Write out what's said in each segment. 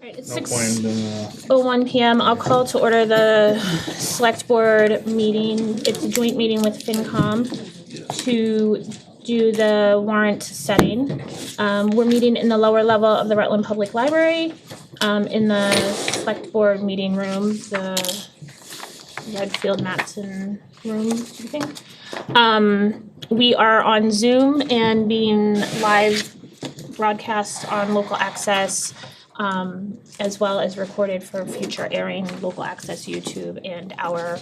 Right, it's No 6:01 point in, PM. I'll call to order the select board meeting. It's a joint meeting with FinCom to do the warrant setting. We're meeting in the lower level of the Rutland Public Library, in the select board meeting room, the Redfield Matson room, I think. We are on Zoom and being live broadcast on local access, as well as recorded for future airing, local access, YouTube, and our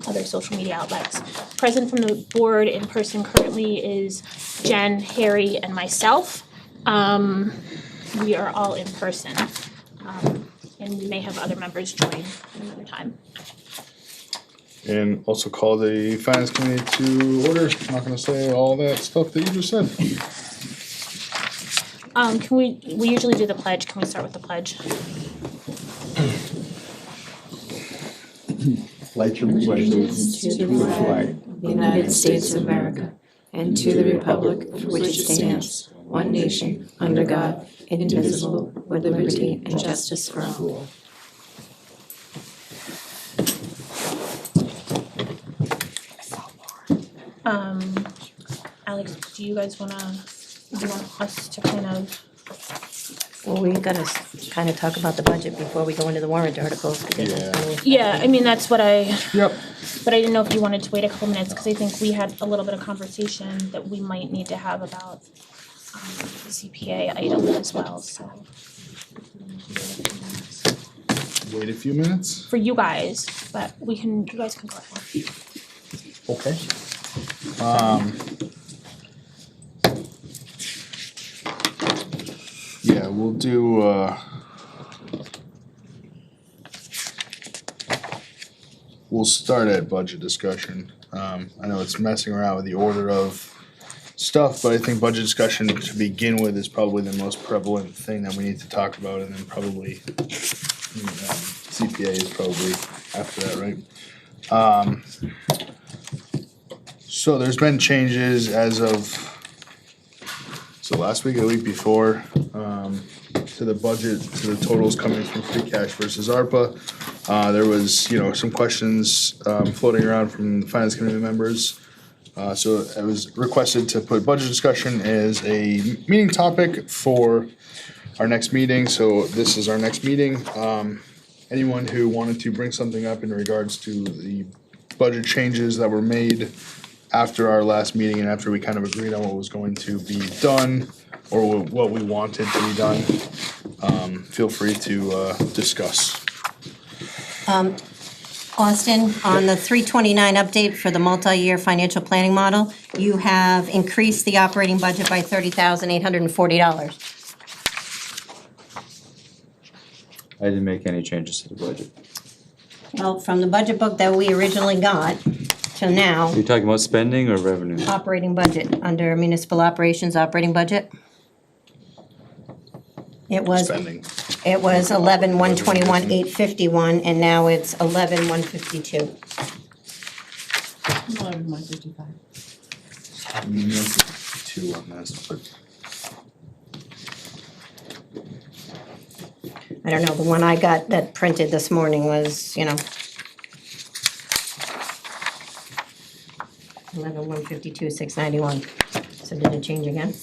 other social media outlets. Present from the board in person currently is Jen, Harry, and myself. We are all in person, and we may have other members join another time. and also call the finance committee to order. I'm not gonna say all that stuff that you just said. Can we usually do the pledge. Can we start with the pledge? Pledge allegiance to the flag of the United States of America and to the republic for which it stands, one nation, under God, indivisible, with liberty and justice for all. Alex, do you want us to kind of, Well, we gotta kind of talk about the budget before we go into the warrant articles. yeah, I mean, that's what Yep. but I didn't know if you wanted to wait a couple minutes, because I think we had a little bit of conversation that we might need to have about the CPA item as well, so. Wait a few minutes. For you guys, but you guys can go ahead. Okay. Yeah, we'll do, we'll start at budget discussion. I know it's messing around with the order of stuff, but I think budget discussion to begin with is probably the most prevalent thing that we need to talk about, and then probably CPA is probably after that, right? So there's been changes as of, so last week or the week before, to the budget, to the totals coming from free cash versus ARPA. There was, some questions, floating around from the finance committee members. So it was requested to put budget discussion as a meeting topic for our next meeting, so this is our next meeting. Anyone who wanted to bring something up in regards to the budget changes that were made after our last meeting and after we kind of agreed on what was going to be done or what we wanted to be done, feel free to discuss. Austin, on the 329 update for the multi-year financial planning model, you have increased the operating budget by $30,840. I didn't make any changes to the budget. Well, from the budget book that we originally got to now, Are you talking about spending or revenue? operating budget, under municipal operations operating budget. It was Spending. 11,121,851, and now it's 11,152. 11,155. Two on this, but I don't know, the one I got that printed this morning was, 11,152,691. So did it change again?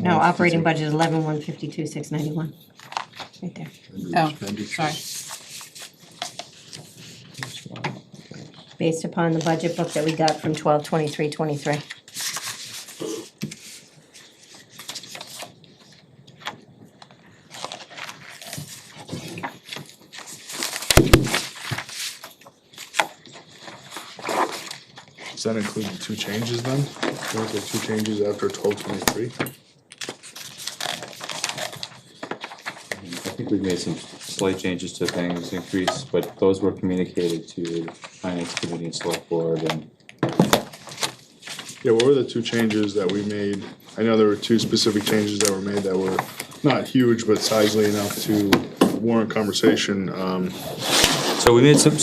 No, operating budget is 11,152,691. Right there. Oh, sorry. Based upon the budget book that we got from 12/23/23. does that include the two changes then? Weren't there two changes after 12/23? I think we've made some slight changes to Pennington's increase, but those were communicated to the finance committee and select board, and Yeah, what were the two changes that we made? I know there were two specific changes that were made that were not huge, but sizely enough to warrant conversation. so we made some,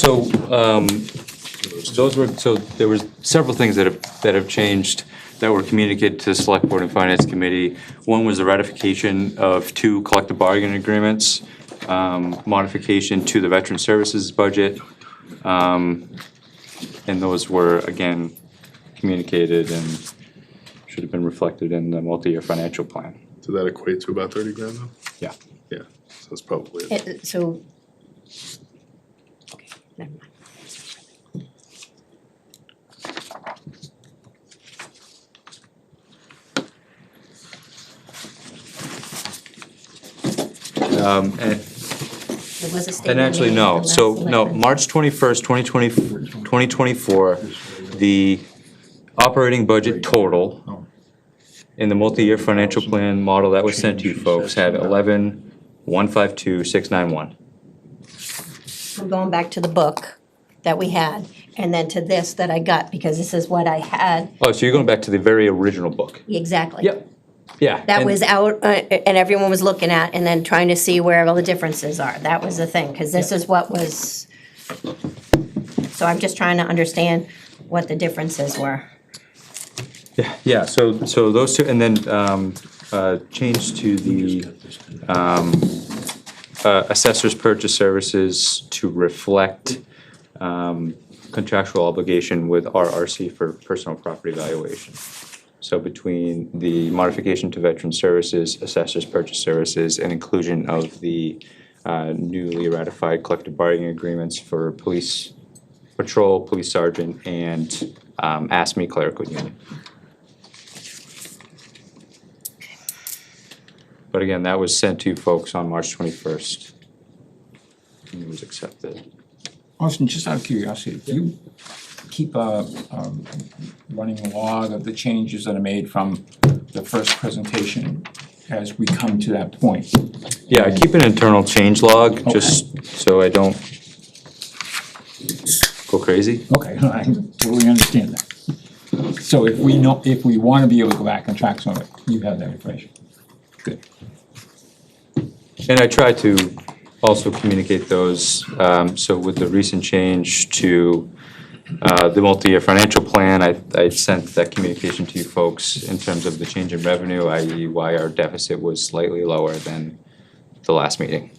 those were, so there was several things that have changed that were communicated to the Select Board and Finance Committee. One was the ratification of 2 collective bargaining agreements, modification to the Veteran Services budget, and those were, again, communicated and should have been reflected in the multi-year financial plan. Does that equate to about 30 grand though? Yeah. Yeah, so that's probably it. So, okay, never mind. And There was a statement And actually, made no, at the so, last no, selectmen. March 21st, 2024, the operating budget total in the multi-year financial plan model that was sent to you folks had 11,152,691. I'm going back to the book that we had, and then to this that I got, because this is what I had, Oh, so you're going back to the very original book? exactly. Yep, yeah. That and- was out, and everyone was looking at, and then trying to see where all the differences are. That was the thing, because this is what was, so I'm just trying to understand what the differences were. Yeah, so those two, and then change to the assessor's purchase services to reflect contractual obligation with RRC for personal property valuation. So between the modification to veteran services, assessor's purchase services, and inclusion of the newly ratified collective bargaining agreements for police patrol, police sergeant, and ASME clerical union. But again, that was sent to you folks on March 21st. And it was accepted. Austin, just out of curiosity, do you keep a running log of the changes that are made from the first presentation as we come to that point? Yeah, I keep an internal change log, just so I don't go crazy. Okay, I totally understand that. So if we want to be able to go back and track some of it, you have that information. Good. And I try to also communicate those, so with the recent change to the multi-year financial plan, I sent that communication to you folks in terms of the change in revenue, i.e. why our deficit was slightly lower than the last meeting.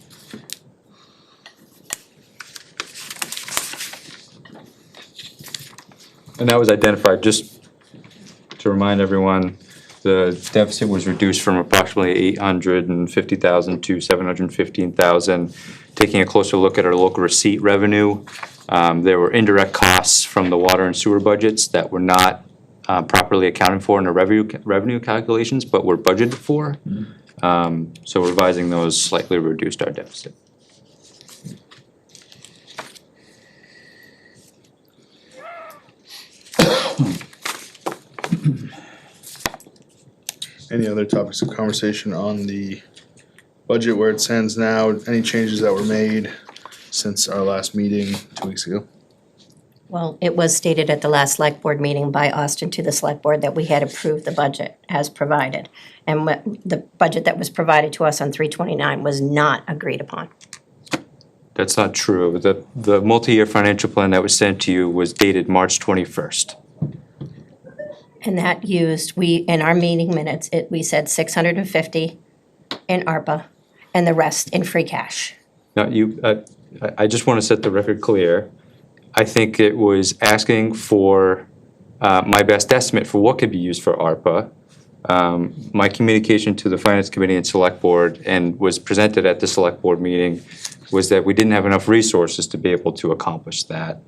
And that was identified, just to remind everyone, the deficit was reduced from approximately 850,000 to 715,000. Taking a closer look at our local receipt revenue, there were indirect costs from the water and sewer budgets that were not properly accounted for in the revenue calculations, but were budgeted for. So revising those slightly reduced our deficit. Any other topics of conversation on the budget where it stands now? Any changes that were made since our last meeting 2 weeks ago? Well, it was stated at the last select board meeting by Austin to the select board that we had approved the budget as provided. And the budget that was provided to us on 3/29 was not agreed upon. That's not true. The multi-year financial plan that was sent to you was dated March 21st. And that used, in our meeting minutes, we said 650 in ARPA and the rest in free cash. Now, I just want to set the record clear. I think it was asking for my best estimate for what could be used for ARPA. My communication to the Finance Committee and Select Board, and was presented at the Select Board meeting, was that we didn't have enough resources to be able to accomplish that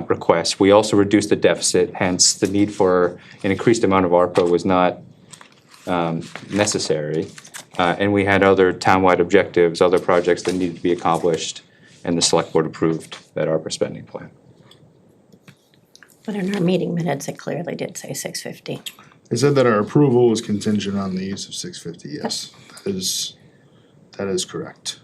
request. We also reduced the deficit, hence the need for an increased amount of ARPA was not necessary. And we had other townwide objectives, other projects that needed to be accomplished, and the Select Board approved that ARPA spending plan. But in our meeting minutes, it clearly did say 650. They said that our approval was contingent on the use of 650, yes, that is correct.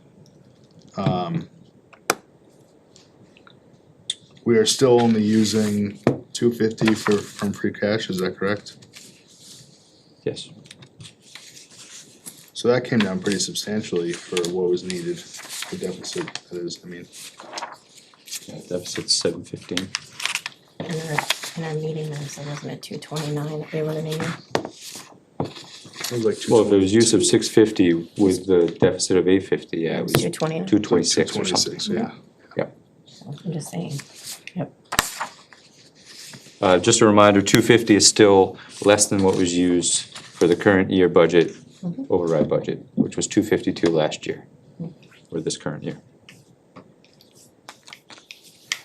We are still only using 250 from free cash, is that correct? Yes. So that came down pretty substantially for what was needed, the deficit, that is, I mean. Yeah, deficit's 715. And our in our meeting minutes, it wasn't at 229 that we were gonna use. It was like Well, if it was use of 650 with the deficit of 850, yeah, it was 229. 226 or something. 226, yeah. Yep. I'm just saying, yep. Just a reminder, 250 is still less than what was used for the current year budget, override budget, which was 252 last year, or this current year.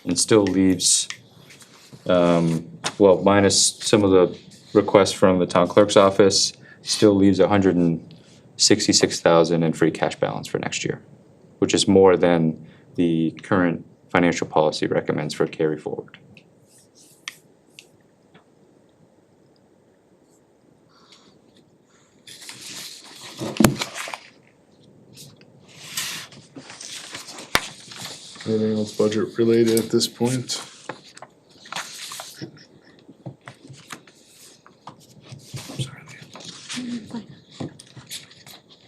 And still leaves, well, minus some of the requests from the town clerk's office, still leaves 166,000 in free cash balance for next year, which is more than the current financial policy recommends for carry forward. Anything else budget related at this point?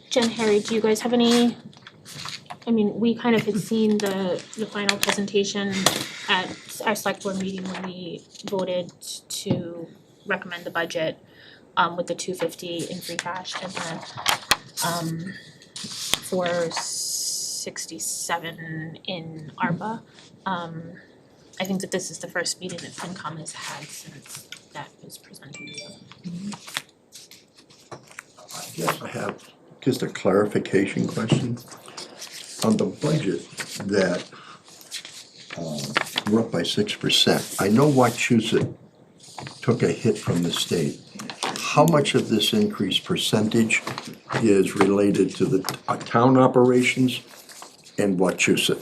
Jen, Harry, do you guys have any, I mean, we kind of had seen the final presentation at our select board meeting when we voted to recommend the budget with the 250 in free cash and then 467 in ARPA. I think that this is the first meeting that FinCom has had since that was presented. Yes, I have just a clarification question. On the budget that we're up by 6%, I know Wachusett took a hit from the state. How much of this increased percentage is related to the town operations and Wachusett?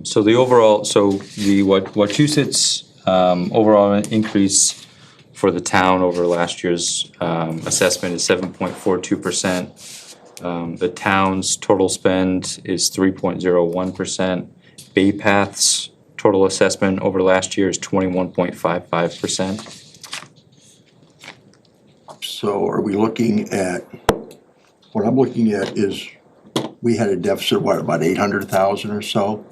So the overall, Wachusett's overall increase for the town over last year's assessment is 7.42%. The town's total spend is 3.01%. Bay Path's total assessment over last year is 21.55%. So are we looking at, what I'm looking at is, we had a deficit, what, about 800,000 or so?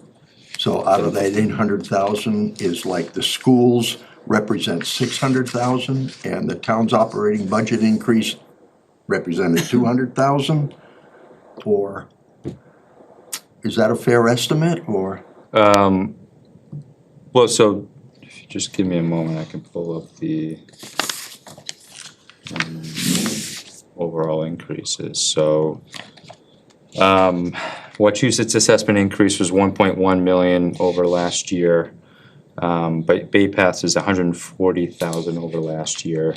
So out of that 800,000 is like the schools represent 600,000 and the town's operating budget increase represented 200,000? Or is that a fair estimate, or? Well, so if you just give me a moment, I can pull up the overall increases. So Wachusett's assessment increase was 1.1 million over last year. But Bay Path's is 140,000 over last year.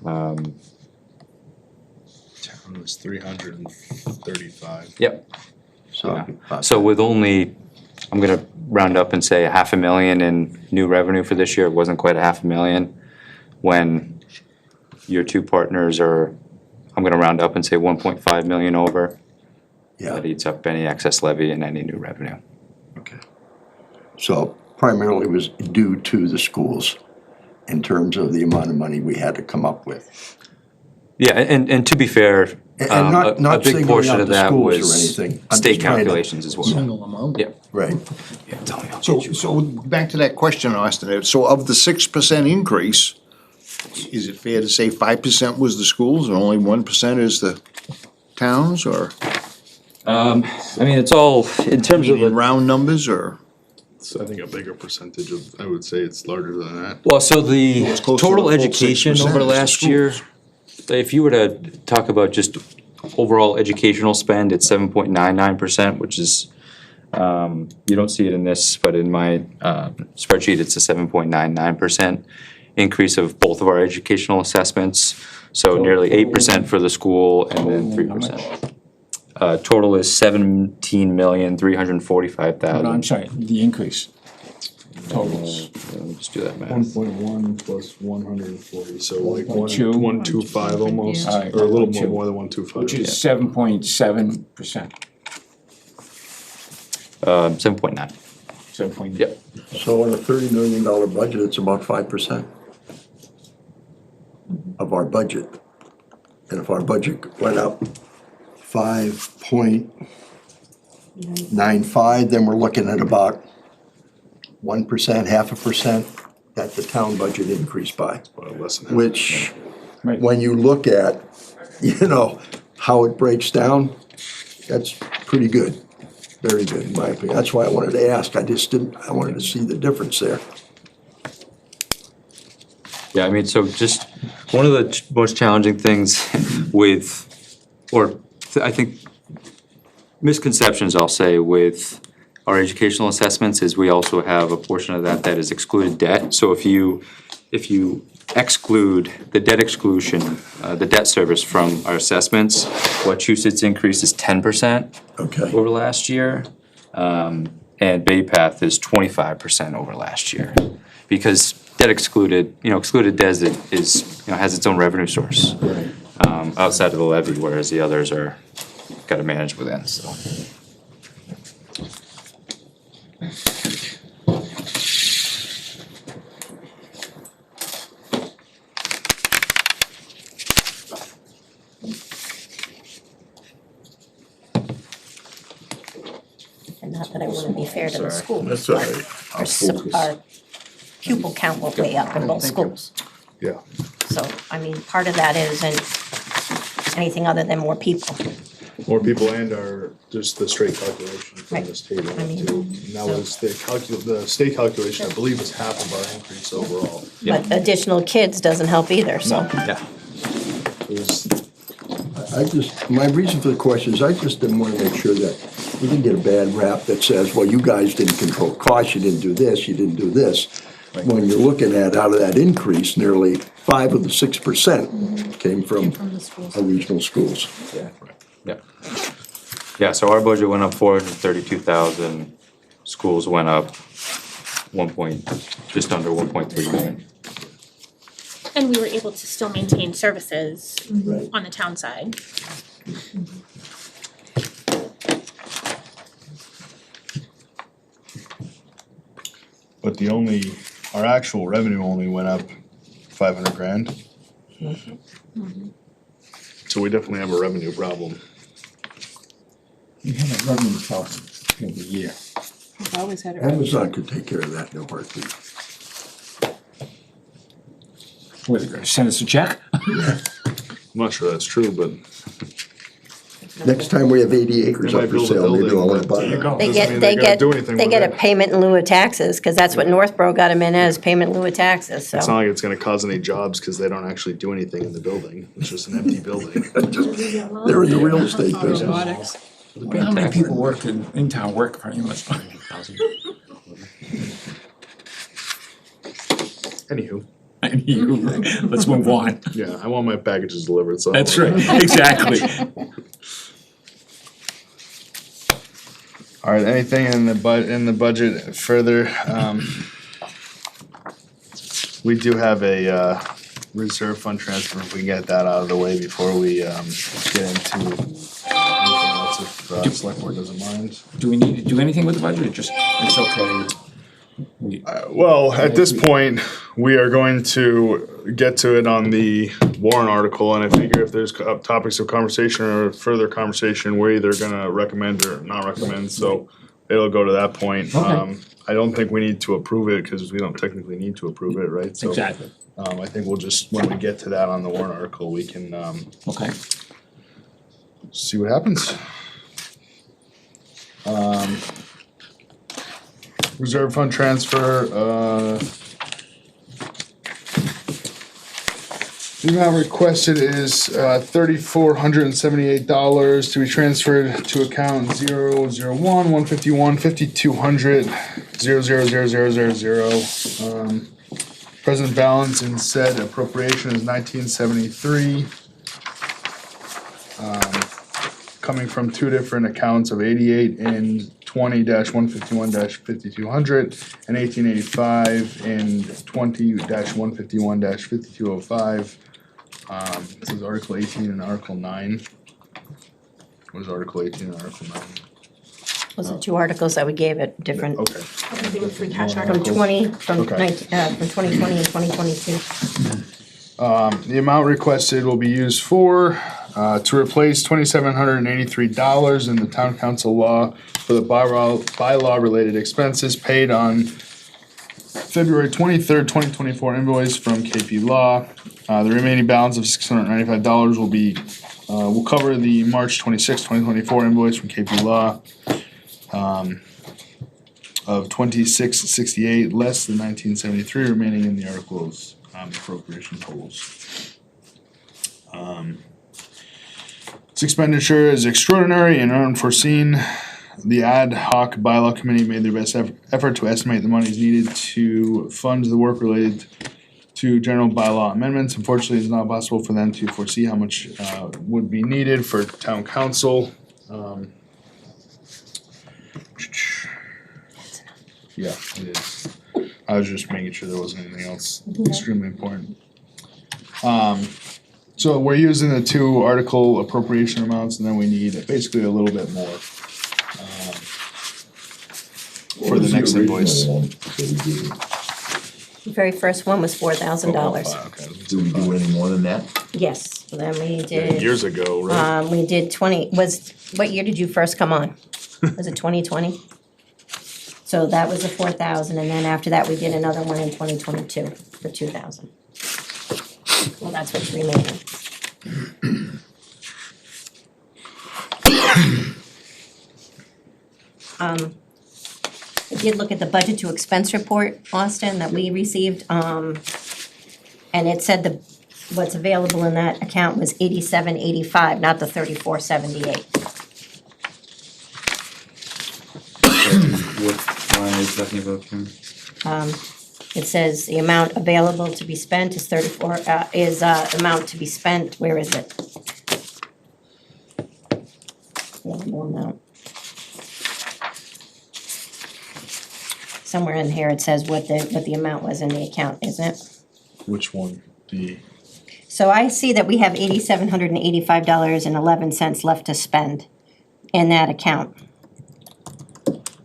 Town was 335. Yep. So, So with only, I'm gonna round up and say 500,000 in new revenue for this year, it wasn't quite 500,000. When your two partners are, I'm gonna round up and say 1.5 million over. yeah, That eats up any excess levy and any new revenue. okay. So primarily it was due to the schools in terms of the amount of money we had to come up with. Yeah, and to be fair, And not a big singling portion out of the that schools or was anything. I'm state just trying to- calculations as well. Single amount. Yeah. Right, Yeah, tell me. So back to that question, Austin, so of the 6% increase, is it fair to say 5% was the schools and only 1% is the towns, or I mean, it's all, in terms of in the, round numbers, or? It's, I think, a bigger percentage of, I would say it's larger than that. well, so the It's close to total the full education 6% over is the last year, schools. if you were to talk about just overall educational spend, it's 7.99%, which is, you don't see it in this, but in my spreadsheet, it's a 7.99% increase of both of our educational assessments. So nearly 8% for the school and then 3%. Total is 17,345,000. No, I'm sorry, the increase totals. Let me just do that math. 1.1 plus 140, so like 1.2. 125 almost, All right, or a little 1.2. more than 125. Which is 7.7%, 7.9. 7. Yep. so on a $30 million budget, it's about 5% of our budget. And if our budget went up 5.95, then we're looking at about 1%, 0.5% that the town budget increased by. Well, less than that. Which, Right. when you look at, how it breaks down, that's pretty good. Very good, in my opinion. That's why I wanted to ask. I wanted to see the difference there. Yeah, I mean, so just one of the most challenging things I think misconceptions, I'll say, with our educational assessments is we also have a portion of that is excluded debt. So if you exclude the debt exclusion, the debt service from our assessments, Wachusett's increase is 10% Okay. over last year. And Bay Path is 25% over last year. Because debt excluded, excluded debt is, has its own revenue source. Right. Outside of the levy, whereas the others are, gotta manage within, so. And not that I want to be fair to the schools. That's all but right. our pupil count will way up in both schools. Yeah. So, I mean, part of that isn't anything other than more people. More people and just the straight calculation from Right. this table I mean, too. And that was the state calculation, I believe, is half of our increase overall. Yeah. But additional kids doesn't help either, so. Yeah. It was, my reason for the question is I just didn't want to make sure that we didn't get a bad rap that says, well, you guys didn't control costs, you didn't do this, you didn't do this. When you're looking at, out of that increase, nearly 5 of the 6% came from our regional schools. Yeah. Yeah, so our budget went up 432,000, schools went up just under 1.3 million. And we were able to still maintain services Right. on the town side. but our actual revenue only went up 500 grand. So we definitely have a revenue problem. We had a revenue problem in the year. We've always had it. Amazon could take care of that in a heartbeat. What, they're gonna send us a check? I'm not sure that's true, but Next time we have 80 acres They might up for build a sale, maybe building, I'll but- buy There you it. go. They Doesn't get, mean they they're gonna get, do anything they with get a it. payment in lieu of taxes, cause that's what Northborough got them in as, payment in lieu of taxes, so. it's not like it's gonna cause any jobs, cause they don't actually do anything in the building, it's just an empty building. They're in the real estate business. Robotics. How many people work in town work for much? Anywho, Let's move on. yeah, I want my packages delivered, so. That's right, exactly. Alright, anything in the budget further, we do have a, reserve fund transfer, if we can get that out of the way before we, get into anything else, if, select board doesn't mind. Do we need to do anything with the budget, or just, it's okay? Well, at this point, we are going to get to it on the Warrant article, and I figure if there's topics of conversation or further conversation, we're either gonna recommend or not recommend, so it'll go to that point. Okay. I don't think we need to approve it, cause we don't technically need to approve it, right? So, Exactly, I think we'll just, when we get to that on the Warrant article, we can, okay. see what happens. Reserve fund transfer, the amount requested is $3,478 to be transferred to account 001-151-5200-0000000. Present balance in said appropriation is 1973. Coming from two different accounts of 88 and 20-151-5200 and 1885 and 20-151-5205. This is Article 18 and Article 9. What is Article 18 and Article 9? Was it two articles that we gave at different, Okay. They were free cash from articles. 2020 and 2022? The amount requested will be used for to replace $2,783 in the town council law for the bylaw related expenses paid on February 23rd, 2024 invoice from KP Law. The remaining balance of $695 will cover the March 26th, 2024 invoice from KP Law of $2668 less than $1973 remaining in the articles appropriation totals. This expenditure is extraordinary and unforeseen. The ad hoc bylaw committee made their best effort to estimate the monies needed to fund the work related to general bylaw amendments. Unfortunately, it's not possible for them to foresee how much would be needed for town council. Yeah, it is. I was just making sure there wasn't anything else extremely important. So we're using the two article appropriation amounts, and then we need basically a little bit more for the next invoice. The very first one was $4,000. Okay. Do we do any more than that? Yes, then we Yeah, did, years ago, right? we did 20, what year did you first come on? Was it 2020? So that was the 4,000, and then after that, we did another one in 2022 for 2,000. Well, that's what's remaining. I did look at the budget to expense report, Austin, that we received, and it said what's available in that account was 8785, not the 3478. What line are you talking about, Kim? It says the amount available to be spent is amount to be spent, where is it? Available amount. Somewhere in here it says what the amount was in the account, isn't it? Which one? So I see that we have $8,785.11 left to spend in that account.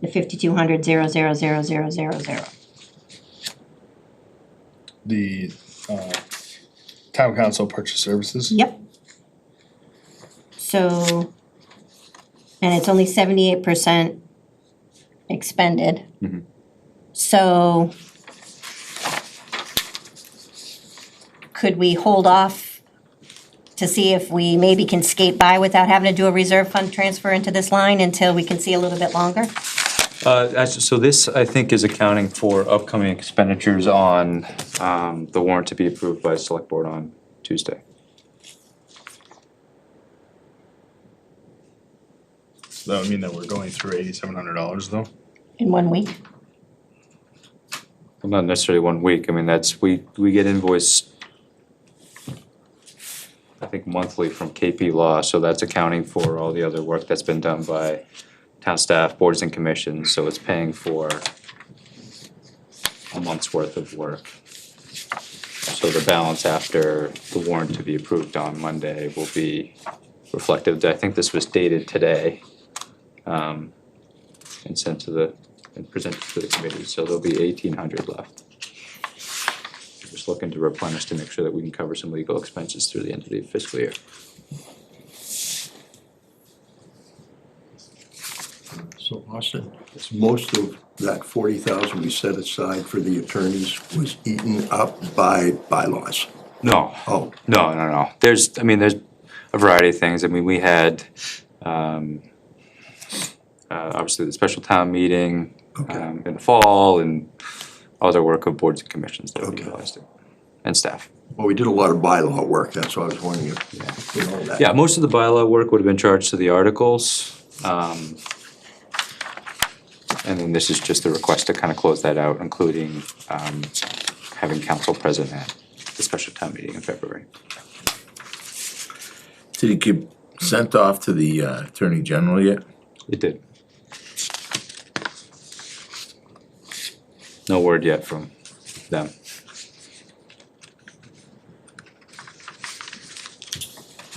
The 5,200,000,000. The town council purchase services? Yep. So, and it's only 78% expended. Mhm. So, could we hold off to see if we maybe can skate by without having to do a reserve fund transfer into this line until we can see a little bit longer? So this, I think, is accounting for upcoming expenditures on the warrant to be approved by the select board on Tuesday. That would mean that we're going through $8,700 though? In 1 week? Well, not necessarily 1 week, I mean, we get invoiced, I think, monthly from KP Law, so that's accounting for all the other work that's been done by town staff, boards and commissions, so it's paying for a month's worth of work. So the balance after the warrant to be approved on Monday will be reflective. I think this was dated today, and sent to and presented to the committee, so there'll be 1,800 left. Just looking to replenish to make sure that we can cover some legal expenses through the end of the fiscal year. So Austin, most of that 40,000 we set aside for the attorneys was eaten up by bylaws. No. Oh. No. There's a variety of things. I mean, we had, obviously the special town meeting, in the fall, and other work of boards and commissions that we utilized it, and staff. Well, we did a lot of bylaw work, that's why I was wondering if, you know, that. Yeah, most of the bylaw work would have been charged to the articles. And then this is just a request to kind of close that out, including having council present at the special town meeting in February. Did it get sent off to the Attorney General yet? It did. No word yet from them.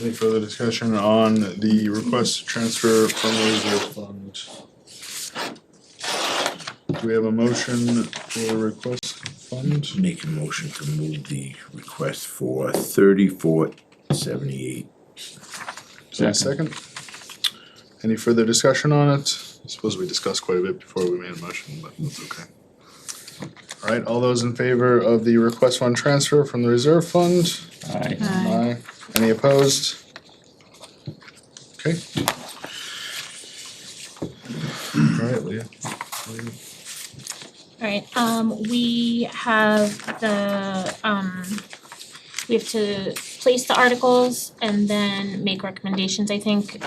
Any further discussion on the request to transfer from the reserve fund? Do we have a motion for the request fund? Make a motion to move the request for 3478. Is there a second? Any further discussion on it? I suppose we discussed quite a bit before we made a motion, but that's okay. All right, all those in favor of the request fund transfer from the reserve fund? Aye. Aye. Any opposed? Okay. All right, Leah. Alright, we have we have to place the articles and then make recommendations, I think.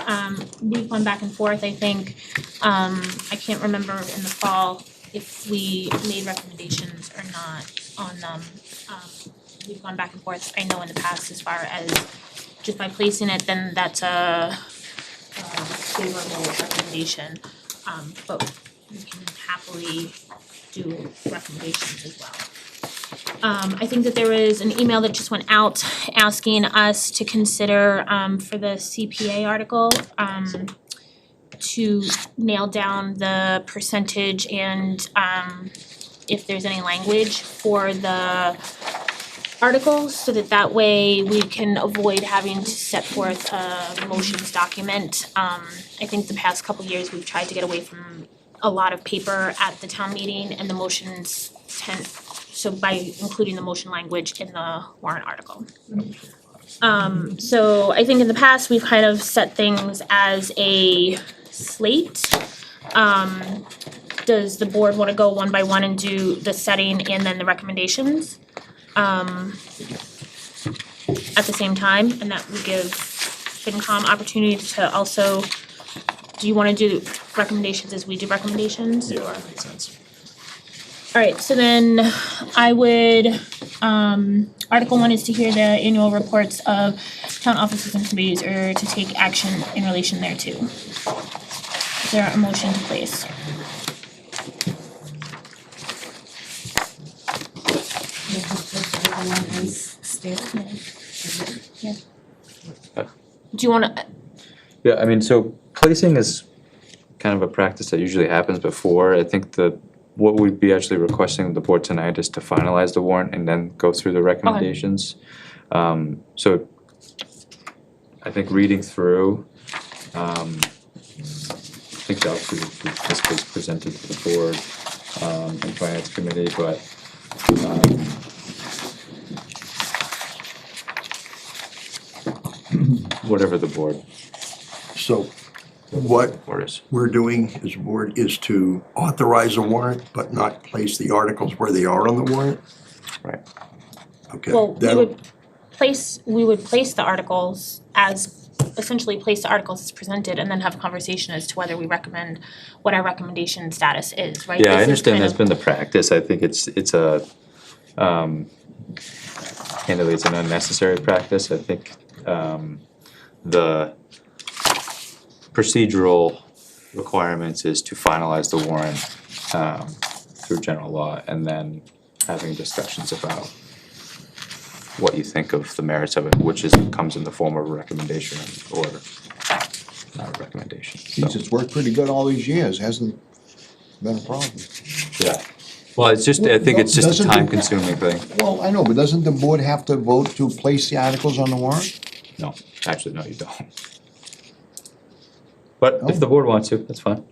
We've gone back and forth, I think. I can't remember in the fall if we made recommendations or not on them. We've gone back and forth, I know in the past, as far as just by placing it, then that's a favorable recommendation. But we can happily do recommendations as well. I think that there was an email that just went out asking us to consider, for the CPA article, to nail down the percentage and, if there's any language for the article, so that way we can avoid having to set forth a motions document. I think the past couple years, we've tried to get away from a lot of paper at the town meeting, and the motions so by including the motion language in the warrant article. So I think in the past, we've kind of set things as a slate. Does the board wanna go one by one and do the setting and then the recommendations? At the same time, and that would give FinCom opportunity to also, do you wanna do recommendations as we do recommendations, or? Yeah, that makes sense. Alright, so then I would, Article 1 is to hear the annual reports of town offices and committees or to take action in relation thereto. Is there a motion to place? Yeah. Do you wanna, Yeah, I mean, so placing is kind of a practice that usually happens before. I think what we'd be actually requesting of the board tonight is to finalize the warrant and then go through the recommendations. So I think reading through, I think obviously this was presented to the board and finance committee, but whatever the board So what orders. we're doing as a board is to authorize a warrant, but not place the articles where they are on the warrant? Right. Okay. well, we that'll- would place the articles essentially place the articles as presented and then have a conversation as to whether we recommend, what our recommendation status is, right? Yeah, I This is understand kind that's of- been the practice. I think it's a, candidly, it's an unnecessary practice. I think, the procedural requirements is to finalize the warrant, through general law, and then having discussions about what you think of the merits of it, which comes in the form of a recommendation or not a recommendation, Geez, so, it's worked pretty good all these years, hasn't been a problem. yeah. Well, it's just, I think it's just a Doesn't the- time-consuming thing. Well, I know, but doesn't the board have to vote to place the articles on the warrant? No, actually, no, you don't. But if the board wants to, that's fine.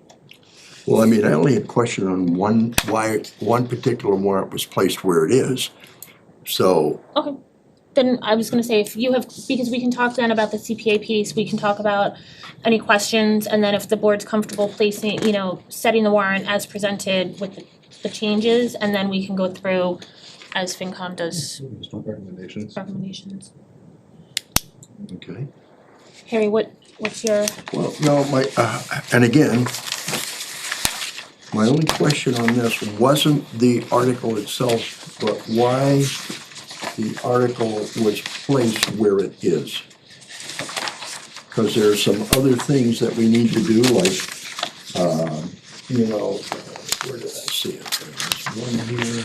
Well, I mean, I only had a question on why one particular warrant was placed where it is. So, Okay, then I was gonna say, if you have, because we can talk then about the CPA piece, we can talk about any questions, and then if the board's comfortable placing, setting the warrant as presented with the changes, and then we can go through as FinCom does Recommendations. recommendations. okay. Harry, what's your, Well, no, and again, my only question on this wasn't the article itself, but why the article was placed where it is. Because there are some other things that we need to do, like, where did I see it? There's one here.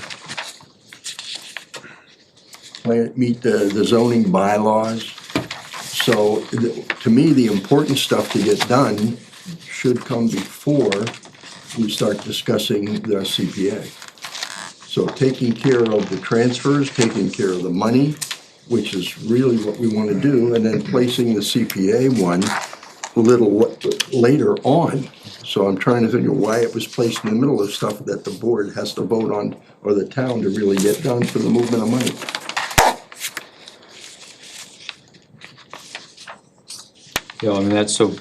Meet the zoning bylaws. So, to me, the important stuff to get done should come before we start discussing the CPA. So taking care of the transfers, taking care of the money, which is really what we want to do, and then placing the CPA one a little later on. So I'm trying to think of why it was placed in the middle of stuff that the board has to vote on, or the town to really get done for the movement of money. Yeah, I mean, that's so,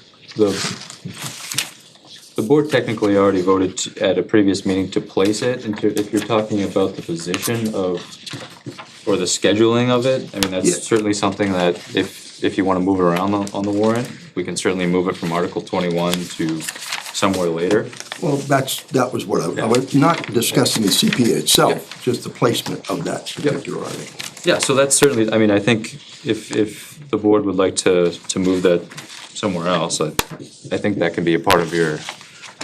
the board technically already voted at a previous meeting to place it, and if you're talking about the position of, or the scheduling of it, I mean, Yeah. that's certainly something that if you wanna move it around on the warrant, we can certainly move it from Article 21 to somewhere later. Well, that was what I was not discussing the CPA itself, just the placement of that particular article. Yeah, so that's certainly, I mean, I think if the board would like to move that somewhere else, I think that can be a part of your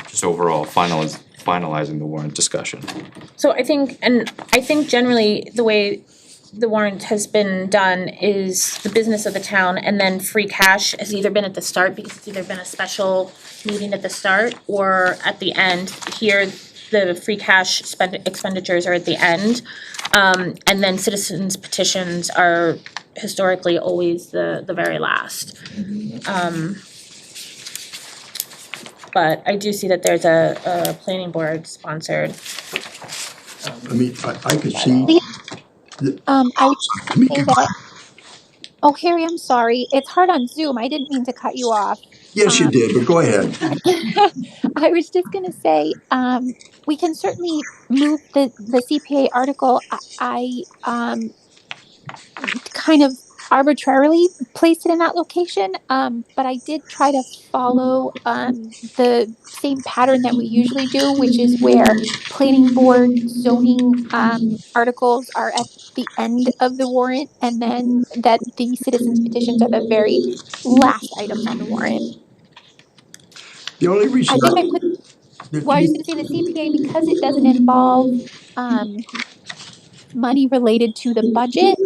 just overall finalizing the warrant discussion. So I think generally the way the warrant has been done is the business of the town, and then free cash has either been at the start, because it's either been a special meeting at the start or at the end. Here, the free cash expenditures are at the end. And then citizens petitions are historically always the very last. But I do see that there's a planning board sponsored. I mean, I could see. I would say that, oh, Harry, I'm sorry. It's hard on Zoom. I didn't mean to cut you off. Yes, you did, but go ahead. I was just gonna say, we can certainly move the CPA article. I kind of arbitrarily placed it in that location, but I did try to follow the same pattern that we usually do, which is where planning board zoning articles are at the end of the warrant, and then that the citizens petitions are the very last items on the warrant. The only reason I think I put, well, I was just gonna say the CPA, because it doesn't involve money related to the budget,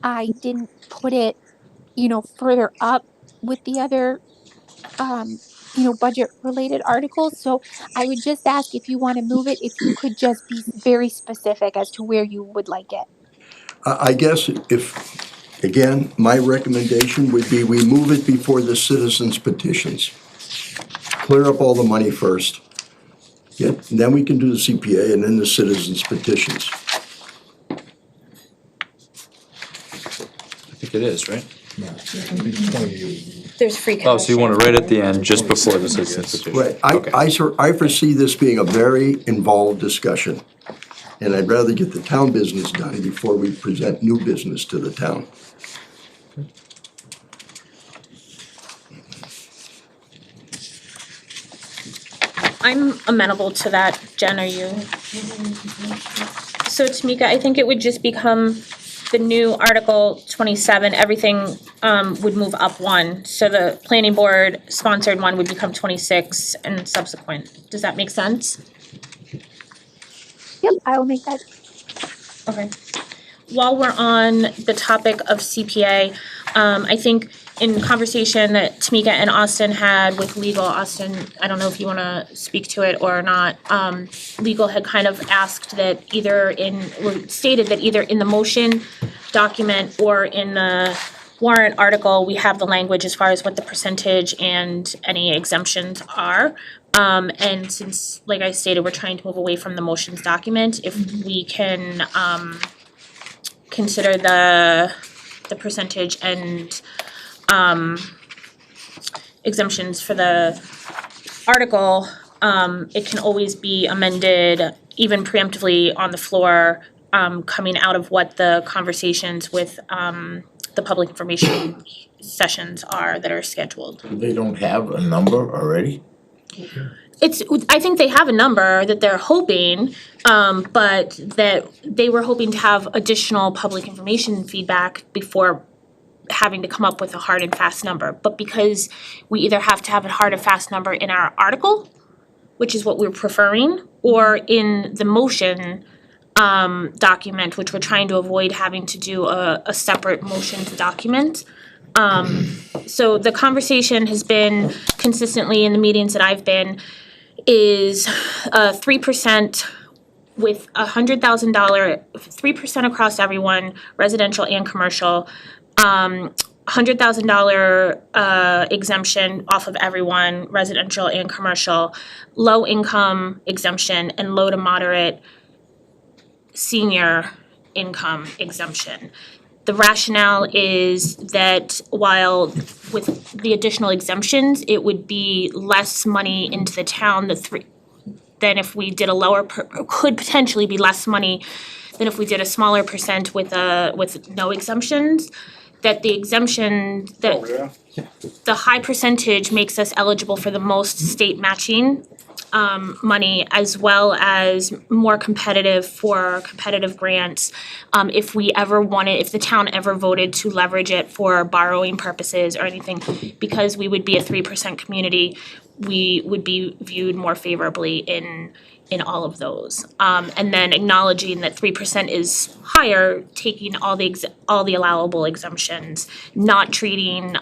I didn't put it, further up with the other, budget related articles. So I would just ask, if you want to move it, if you could just be very specific as to where you would like it. I guess if, again, my recommendation would be we move it before the citizens petitions. Clear up all the money first. Yeah, and then we can do the CPA and then the citizens petitions. I think it is, right? There's free cash. Oh, so you want it right at the end, just before the citizens petition? Right, Okay. I foresee this being a very involved discussion. And I'd rather get the town business done before we present new business to the town. I'm amenable to that. Jen, are you? So Tamika, I think it would just become the new Article 27, everything would move up one. So the planning board sponsored one would become 26 and subsequent. Does that make sense? Yep, I will make that. Okay. While we're on the topic of CPA, I think in conversation that Tamika and Austin had with legal, Austin, I don't know if you wanna speak to it or not. Legal had kind of asked that stated that either in the motion document or in the warrant article, we have the language as far as what the percentage and any exemptions are. And since, like I stated, we're trying to move away from the motions document, if we can, consider the percentage and, exemptions for the article, it can always be amended even preemptively on the floor, coming out of what the conversations with, the public information sessions are that are scheduled. They don't have a number already? I think they have a number that they're hoping, but that they were hoping to have additional public information feedback before having to come up with a hard and fast number. But because we either have to have a hard and fast number in our article, which is what we're preferring, or in the motion document, which we're trying to avoid having to do a separate motion to document. So the conversation has been consistently in the meetings that I've been is 3% with $100,000, 3% across everyone, residential and commercial, $100,000 exemption off of everyone, residential and commercial, low income exemption, and low to moderate senior income exemption. The rationale is that while with the additional exemptions, it would be less money into the town, than if we did a could potentially be less money than if we did a smaller percent with no exemptions, that the exemption, that the high percentage makes us eligible for the most state matching money, as well as more competitive for competitive grants. If the town ever voted to leverage it for borrowing purposes or anything, because we would be a 3% community, we would be viewed more favorably in all of those. And then acknowledging that 3% is higher, taking all the allowable exemptions, not treating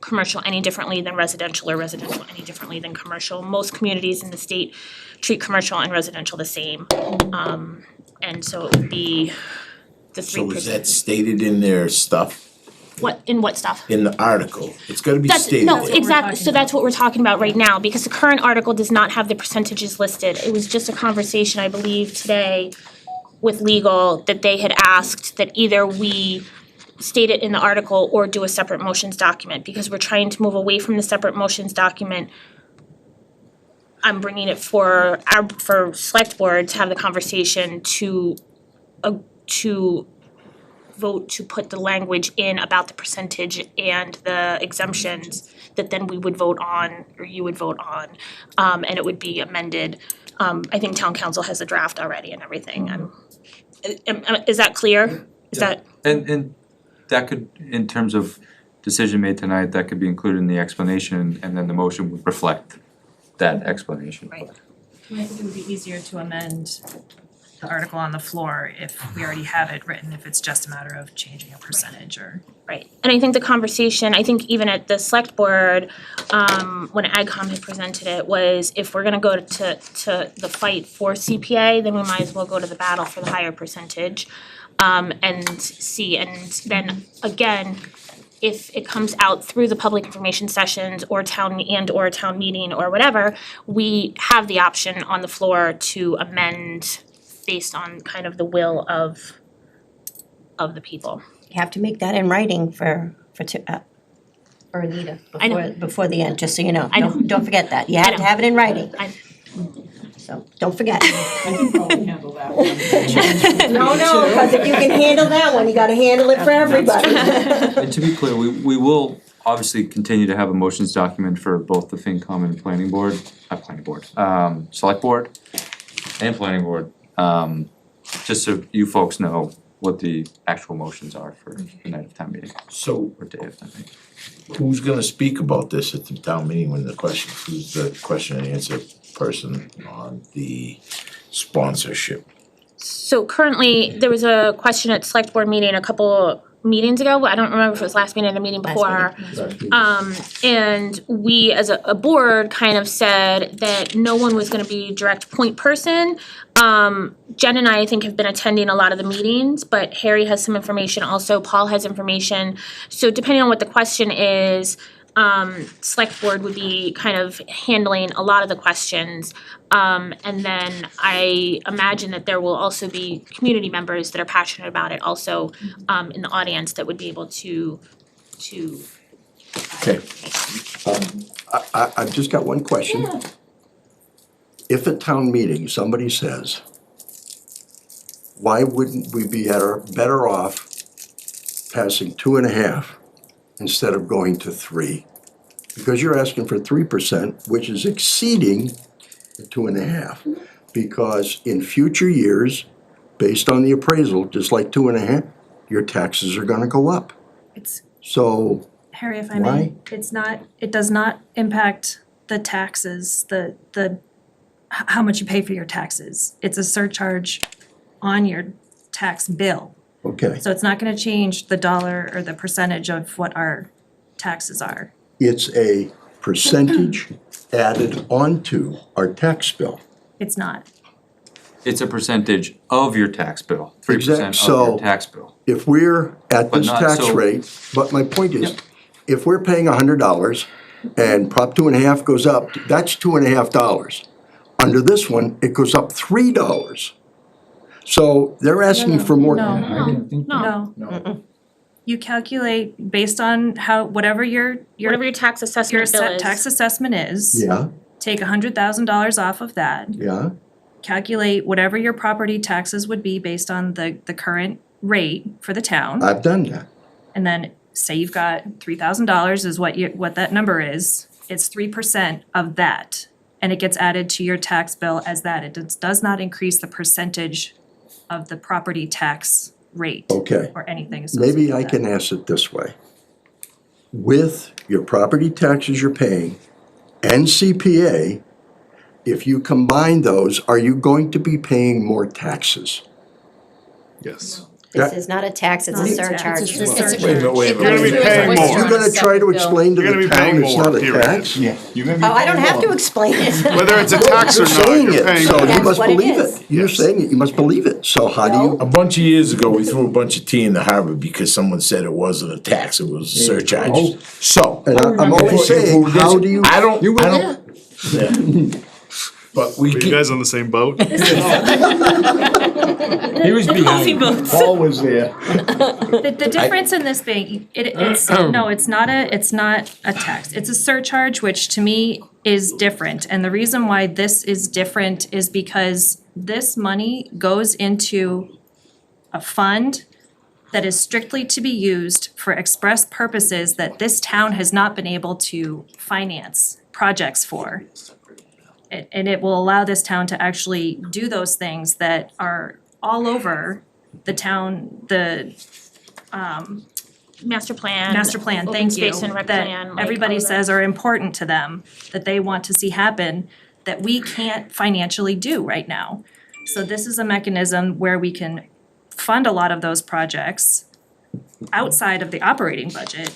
commercial any differently than residential or residential any differently than commercial. Most communities in the state treat commercial and residential the same. And so it would be the 3%. So is that stated in their stuff? What stuff? In the article? It's gotta be stated. No, there. exactly, so that's what we're talking about right now, because the current article does not have the percentages listed. It was just a conversation, I believe, today with legal, that they had asked that either we state it in the article or do a separate motions document, because we're trying to move away from the separate motions document. I'm bringing it for select board to have the conversation to vote to put the language in about the percentage and the exemptions that then we would vote on, or you would vote on, and it would be amended. I think town council has a draft already and everything. Is that clear? Is that? And that could, in terms of decision made tonight, that could be included in the explanation, and then the motion would reflect that explanation. Right. I think it would be easier to amend the article on the floor if we already have it written, if it's just a matter of changing a percentage or. Right, and I think the conversation, I think even at the select board, when AgCom had presented it, was if we're gonna go to the fight for CPA, then we might as well go to the battle for the higher percentage. And see, and then again, if it comes out through the public information sessions or town meeting or whatever, we have the option on the floor to amend based on kind of the will of the people. You have to make that in writing for Anita I know. before the end, just so you know. I know. Don't forget that. You have to know. have it in writing, I- so don't forget. I can probably handle that one. No, because if you can handle that one, you gotta handle it for everybody. And to be clear, we will obviously continue to have a motions document for both the FinCom and select board and planning board. Just so you folks know what the actual motions are for the night of town meeting, So or day of town meeting. who's gonna speak about this at the town meeting who's the question and answer person on the sponsorship? So currently, there was a question at select board meeting a couple meetings ago, but I don't remember if it was last meeting or the meeting before. And we as a board kind of said that no one was gonna be direct point person. Jen and I think have been attending a lot of the meetings, but Harry has some information also, Paul has information. So depending on what the question is, select board would be kind of handling a lot of the questions. And then I imagine that there will also be community members that are passionate about it also, in the audience that would be able to. Okay. I've just got one question. Yeah. If at town meeting, somebody says, why wouldn't we be better off passing 2.5 instead of going to 3? Because you're asking for 3%, which is exceeding the 2.5. Because in future years, based on the appraisal, just like 2.5, your taxes are gonna go up. It's, So, Harry, if I Why? may, it does not impact the taxes, how much you pay for your taxes. It's a surcharge on your tax bill. okay, So it's not gonna change the dollar or the percentage of what our taxes are. it's a percentage added onto our tax bill. It's not. It's a percentage of your tax bill, 3% of So- your tax bill. If we're at But this not tax so- rate, but my point is, Yep. if we're paying $100 and Prop 2.5 goes up, that's $2.5. Under this one, it goes up $3. So they're asking for more. No. I didn't think that. No. You calculate based on whatever your Whatever your tax assessment bill is. tax assessment is. Yeah, Take $100,000 off of that, yeah, calculate whatever your property taxes would be based on the current rate for the town. I've done that. And then say you've got $3,000 is what that number is. It's 3% of that. And it gets added to your tax bill as that. It does not increase the percentage of the property tax rate. Okay. Or anything associated Maybe I with that. can ask it this way. With your property taxes you're paying and CPA, if you combine those, are you going to be paying more taxes? Yes. This is not a tax, it's a surcharge. Wait a minute, wait a You're gonna be minute. paying more. You're gonna try to explain to You're gonna the be paying town it's more, not a period. tax? Yeah, you're gonna be. Oh, I don't paying have to more. explain it. Whether it's a tax or You're not, saying you're it, paying so more. you That's must what it believe is. it. You're saying it, you must believe it. So how do you? A bunch of years ago, we threw a bunch of tea in the harbor because someone said it wasn't a tax, it was a surcharge. So. And I'm if always we- if saying, we how just- do you? I don't. Yeah. But we Are you keep, guys on the same boat? He was behind. Paul was there. The difference in this being, it's not a tax. It's a surcharge, which to me is different. And the reason why this is different is because this money goes into a fund that is strictly to be used for express purposes that this town has not been able to finance projects for. And it will allow this town to actually do those things that are all over the town, the Master plan. master plan, open thank you, space and rec plan, that like everybody all of says are important to them, that they want to see happen, that we can't financially do right now. So this is a mechanism where we can fund a lot of those projects outside of the operating budget.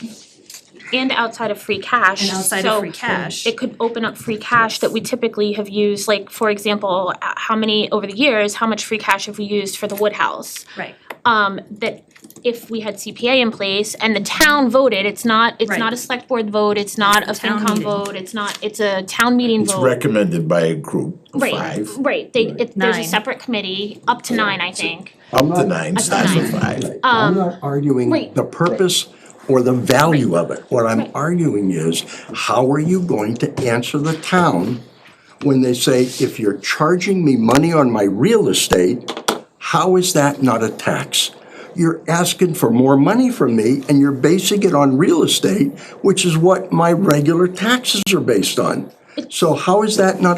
And outside of free cash. And outside of free cash. So it could open up free cash that we typically have used, like, for example, how many, over the years, how much free cash have we used for the Woodhouse? Right. That if we had CPA in place and the town voted, it's not Right. a select board vote, it's not a It's a town FinCom meeting. vote, it's a town meeting it's vote. recommended by a group of Right, five, right, there's a 9. separate committee, up to 9, I think. up to 9, Up to starts with 9. 5. I'm not arguing right. the purpose or the value of it. What I'm arguing is, how are you going to answer the town when they say, if you're charging me money on my real estate, how is that not a tax? You're asking for more money from me and you're basing it on real estate, which is what my regular taxes are based on. So how is that not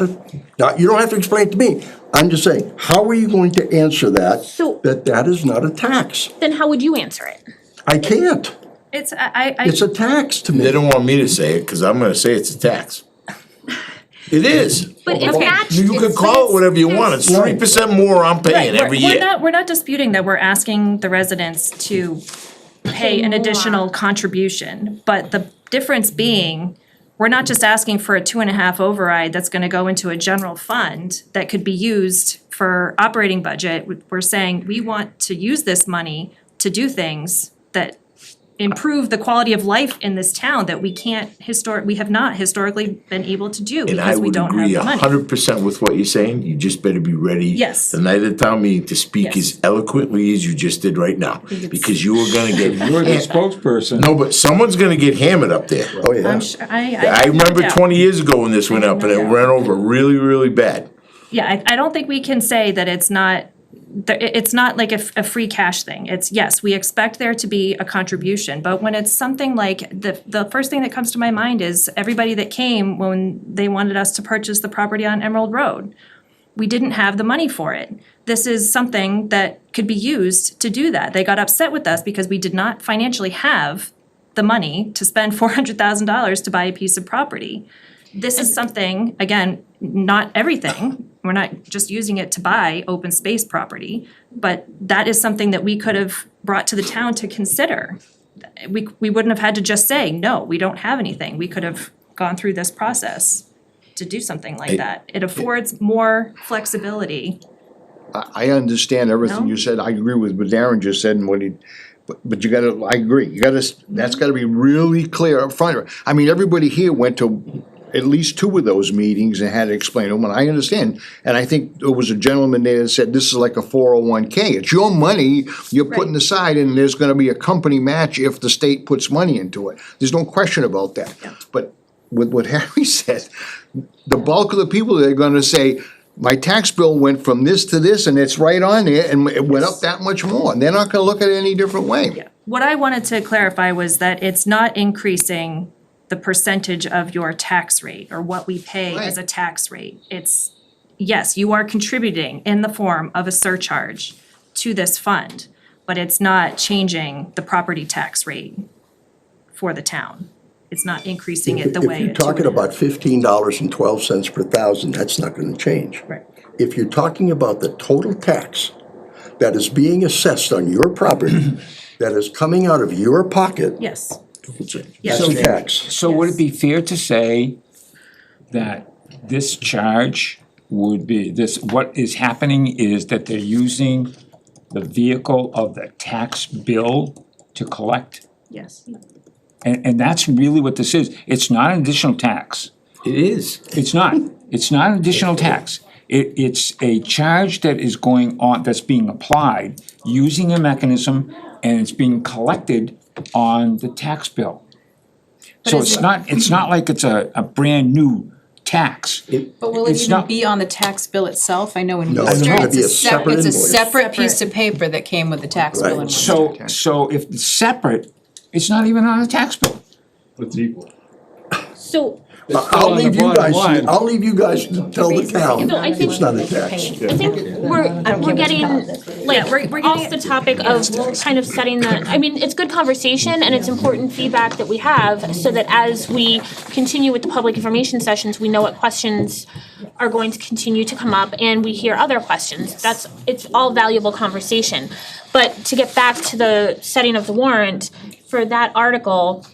you don't have to explain it to me. I'm just saying, how are you going to answer that, So- that is not a tax? Then how would you answer it? I can't. It's, It's a tax to me. They don't want me to say it, cause I'm gonna say it's a tax. It is. But it's not. You can call it whatever you want, it's 3% more I'm paying every year. We're not disputing that we're asking the residents to pay an additional contribution, but the difference being, we're not just asking for a 2.5 override that's gonna go into a general fund that could be used for operating budget. We're saying we want to use this money to do things that improve the quality of life in this town that we have not historically been able to do And I because we would don't have agree the money. 100% with what you're saying, you just better be ready. Yes. The night of the town meeting to speak Yes. as eloquently as you just did right now, because you are gonna get. You're the spokesperson. No, but someone's gonna get hammered up there. Oh, yeah. I'm sure, I remember 20 years ago when this went up and it ran over really, really bad. Yeah, I don't think we can say that it's not like a free cash thing. It's, yes, we expect there to be a contribution, but when it's something like, the first thing that comes to my mind is everybody that came when they wanted us to purchase the property on Emerald Road. We didn't have the money for it. This is something that could be used to do that. They got upset with us because we did not financially have the money to spend $400,000 to buy a piece of property. This is something, again, not everything, we're not just using it to buy open space property, but that is something that we could have brought to the town to consider. We wouldn't have had to just say, no, we don't have anything. We could have gone through this process to do something like that. It affords more flexibility I understand everything you said, I agree with what Darren just said and what he, but you gotta, I agree, you gotta, that's gotta be really clear up front. I mean, everybody here went to at least 2 of those meetings and had to explain them, and I understand. And I think there was a gentleman there that said, this is like a 401K, it's your money you're putting aside, and there's gonna be a company match if the state puts money into it. There's no question about that. But with what Harry said, the bulk of the people, they're gonna say, my tax bill went from this to this, and it's right on there, and it went up that much more, and they're not gonna look at it any different way. What I wanted to clarify was that it's not increasing the percentage of your tax rate or what we pay as a tax rate. It's, yes, you are contributing in the form of a surcharge to this fund, but it's not changing the property tax rate for the town. It's not increasing it the way If you're it talking should. about $15.12 per thousand, that's not gonna change. Right. If you're talking about the total tax that is being assessed on your property, that is coming out of your pocket, Yes. that's a tax. So would it be fair to say that this charge would be, what is happening is that they're using the vehicle of the tax bill to collect? Yes. And that's really what this is. It's not an additional tax. It is. It's not. It's not an additional tax. It's a charge that is going on, that's being applied using a mechanism, and it's being collected on the tax bill. So it's not like it's a brand new tax. But will it It's even not- be on the tax bill itself? I know in No, it's Worcester, gonna it's be a a separate it's a invoice. separate piece of paper that came with the tax bill in Right. Worcester. So if it's separate, it's not even on a tax bill. It's equal. So I'll leave you guys to tell the town, So I think- it's not a tax. I think we're getting, like, we're off the topic of kind of setting the, I mean, it's good conversation and it's important feedback that we have, so that as we continue with the public information sessions, we know what questions are going to continue to come up, and we hear other questions. It's all valuable conversation. But to get back to the setting of the warrant, for that article,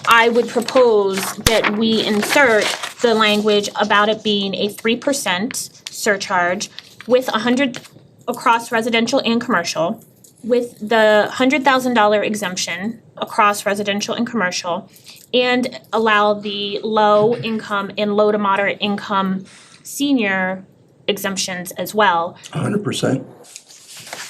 I would propose that we insert the language about it being a 3% surcharge with 100 across residential and commercial, with the $100,000 exemption across residential and commercial, and allow the low income and low to moderate income senior exemptions as well. 100%?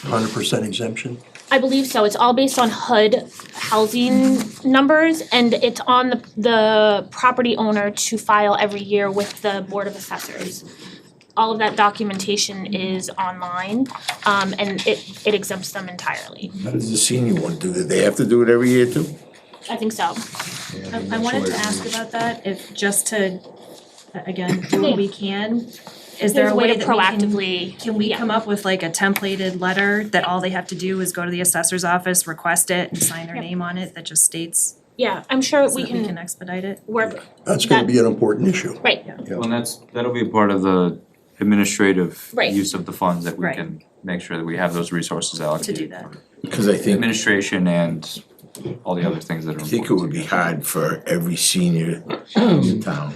100% exemption? I believe so. It's all based on HUD housing numbers, and it's on the property owner to file every year with the Board of Assessors. All of that documentation is online, and it exempts them entirely. How does the senior one do it? They have to do it every year too? I think so. I wanted to ask about that, if just to, again, do what we can. Is there There's a way that we proactively, can we come up with like a templated letter that all they have to do is go to the assessor's office, request it, and sign their name on it that just states yeah, I'm sure so we that we can can expedite it? work, That's gonna be an important issue. right, Well, and that'll be part of the administrative Right. use of the funds, that we Right. can make sure that we have those resources allocated. To do that. Because I think, Administration and all the other things that are I important. think it would be hard for every senior in the town,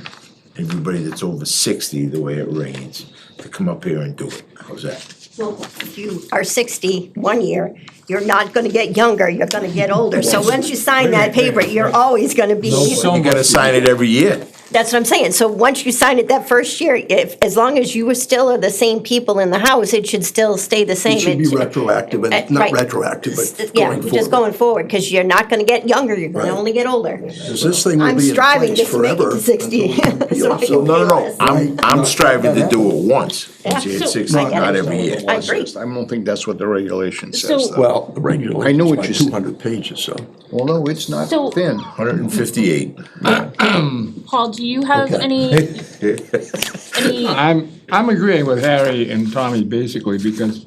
everybody that's over 60, the way it reads, to come up here and do it. How's that? Well, if you are 60 one year, you're not gonna get younger, you're gonna get older. So once you sign that paper, you're always gonna be. You gotta sign it every year. That's what I'm saying. So once you sign it that first year, as long as you are still the same people in the house, it should still stay the same. It should be retroactive, and not right. retroactive, but Yeah, going just forward. going forward, because you're not gonna get younger, you're gonna Right. only get older. 'Cause this thing will I'm be in striving place to make it forever. to 60. until the So I appeals. can No, pay less. I'm striving to do it once, once you Yeah. hit So- 60, I get not it. every year. I agree. I don't think that's what the regulation So- says, though. Well, the regulations I know what by you said. 200 pages, so. Well, no, it's not So- thin. 158. Paul, do you have Okay. any, I'm agreeing with Harry and Tommy basically, because,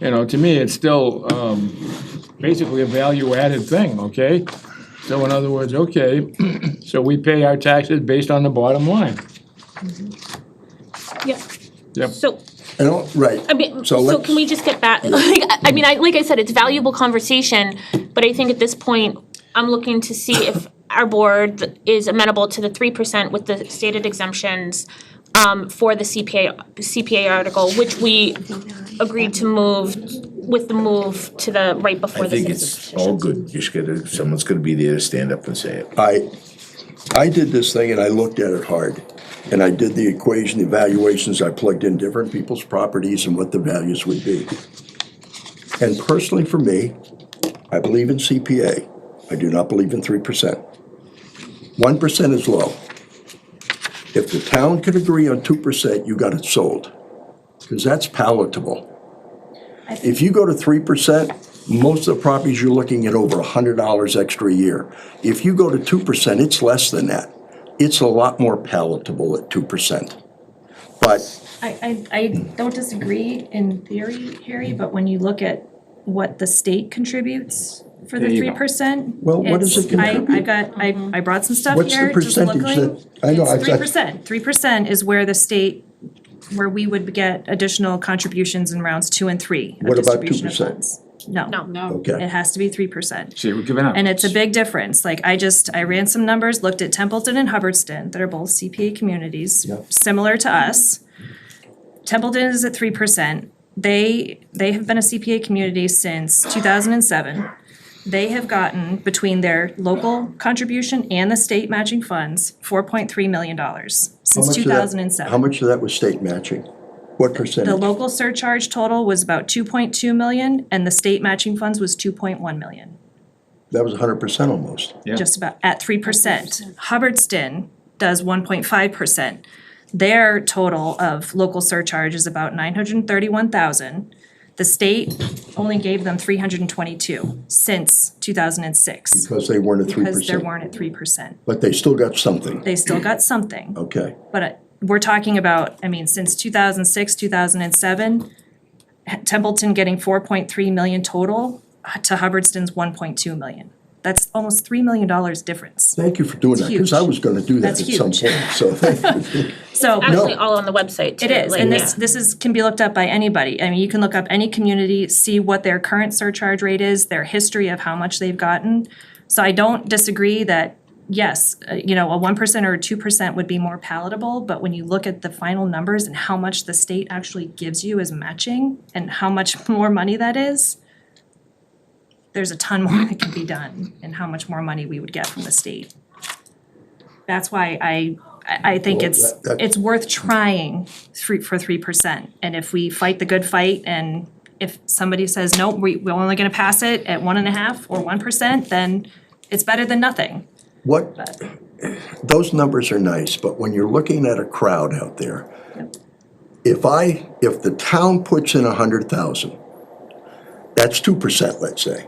to me, it's still, basically a value-added thing, okay? So in other words, okay, so we pay our taxes based on the bottom line. yeah, Yep. so, Right. I mean, So so let's- can we just get back, like, I mean, like I said, it's valuable conversation, but I think at this point, I'm looking to see if our board is amenable to the 3% with the stated exemptions, for the CPA article, which we agreed to move with the move to the right before I the think citizens it's petition. all good, just gotta, someone's gonna be there to stand up and say it. I did this thing and I looked at it hard. And I did the equation, the evaluations, I plugged in different people's properties and what the values would be. And personally for me, I believe in CPA. I do not believe in 3%. 1% is low. If the town could agree on 2%, you got it sold. Because that's palatable. If you go to 3%, most of the properties you're looking at over $100 extra a year. If you go to 2%, it's less than that. It's a lot more palatable at 2%. But I don't disagree in theory, Harry, but when you look at what the state contributes for the There you go. 3%. Well, what does it contribute? I brought some stuff What's the here, just percentage looking. that- I know, It's I've- 3%. 3% is where the state, where we would get additional contributions in rounds 2 and 3 of What about distribution of 2%? funds. No. It Okay, has to be 3%. See, we're giving up. And it's a big difference, like I ran some numbers, looked at Templeton and Hubbardston, that are both CPA communities, similar to us. Templeton is at 3%, they have been a CPA community since 2007. They have gotten, between their local contribution and the state matching funds, $4.3 million How since much of that- 2007. How much of that was state matching? What The percentage? local surcharge total was about 2.2 million, and the state matching funds was 2.1 million. That was 100% almost. Yeah. Just about at 3%. Hubbardston does 1.5%. Their total of local surcharge is about 931,000. The state only gave them 322 since 2006. Because they weren't at 3%. Because they weren't at 3%. But they still got something. They still got something, Okay. but we're talking about, I mean, since 2006, 2007, Templeton getting 4.3 million total to Hubbardston's 1.2 million. That's almost $3 million difference. Thank you for doing that, because I was gonna do that That's at some huge. point, so thank you. So. Actually, all on the website too. It is, like, and yeah. this is, can be looked up by anybody. I mean, you can look up any community, see what their current surcharge rate is, their history of how much they've gotten. So I don't disagree that, yes, you know, a 1% or a 2% would be more palatable, but when you look at the final numbers and how much the state actually gives you as matching and how much more money that is, there's a ton more that can be done and how much more money we would get from the state. That's why I think Well, it's, that- it's worth trying for 3%. And if we fight the good fight and if somebody says, nope, we're only gonna pass it at 1.5% or 1%, then it's better than nothing. What, those numbers are nice, but when you're looking at a crowd out there, if the town puts in 100,000, that's 2%, let's say.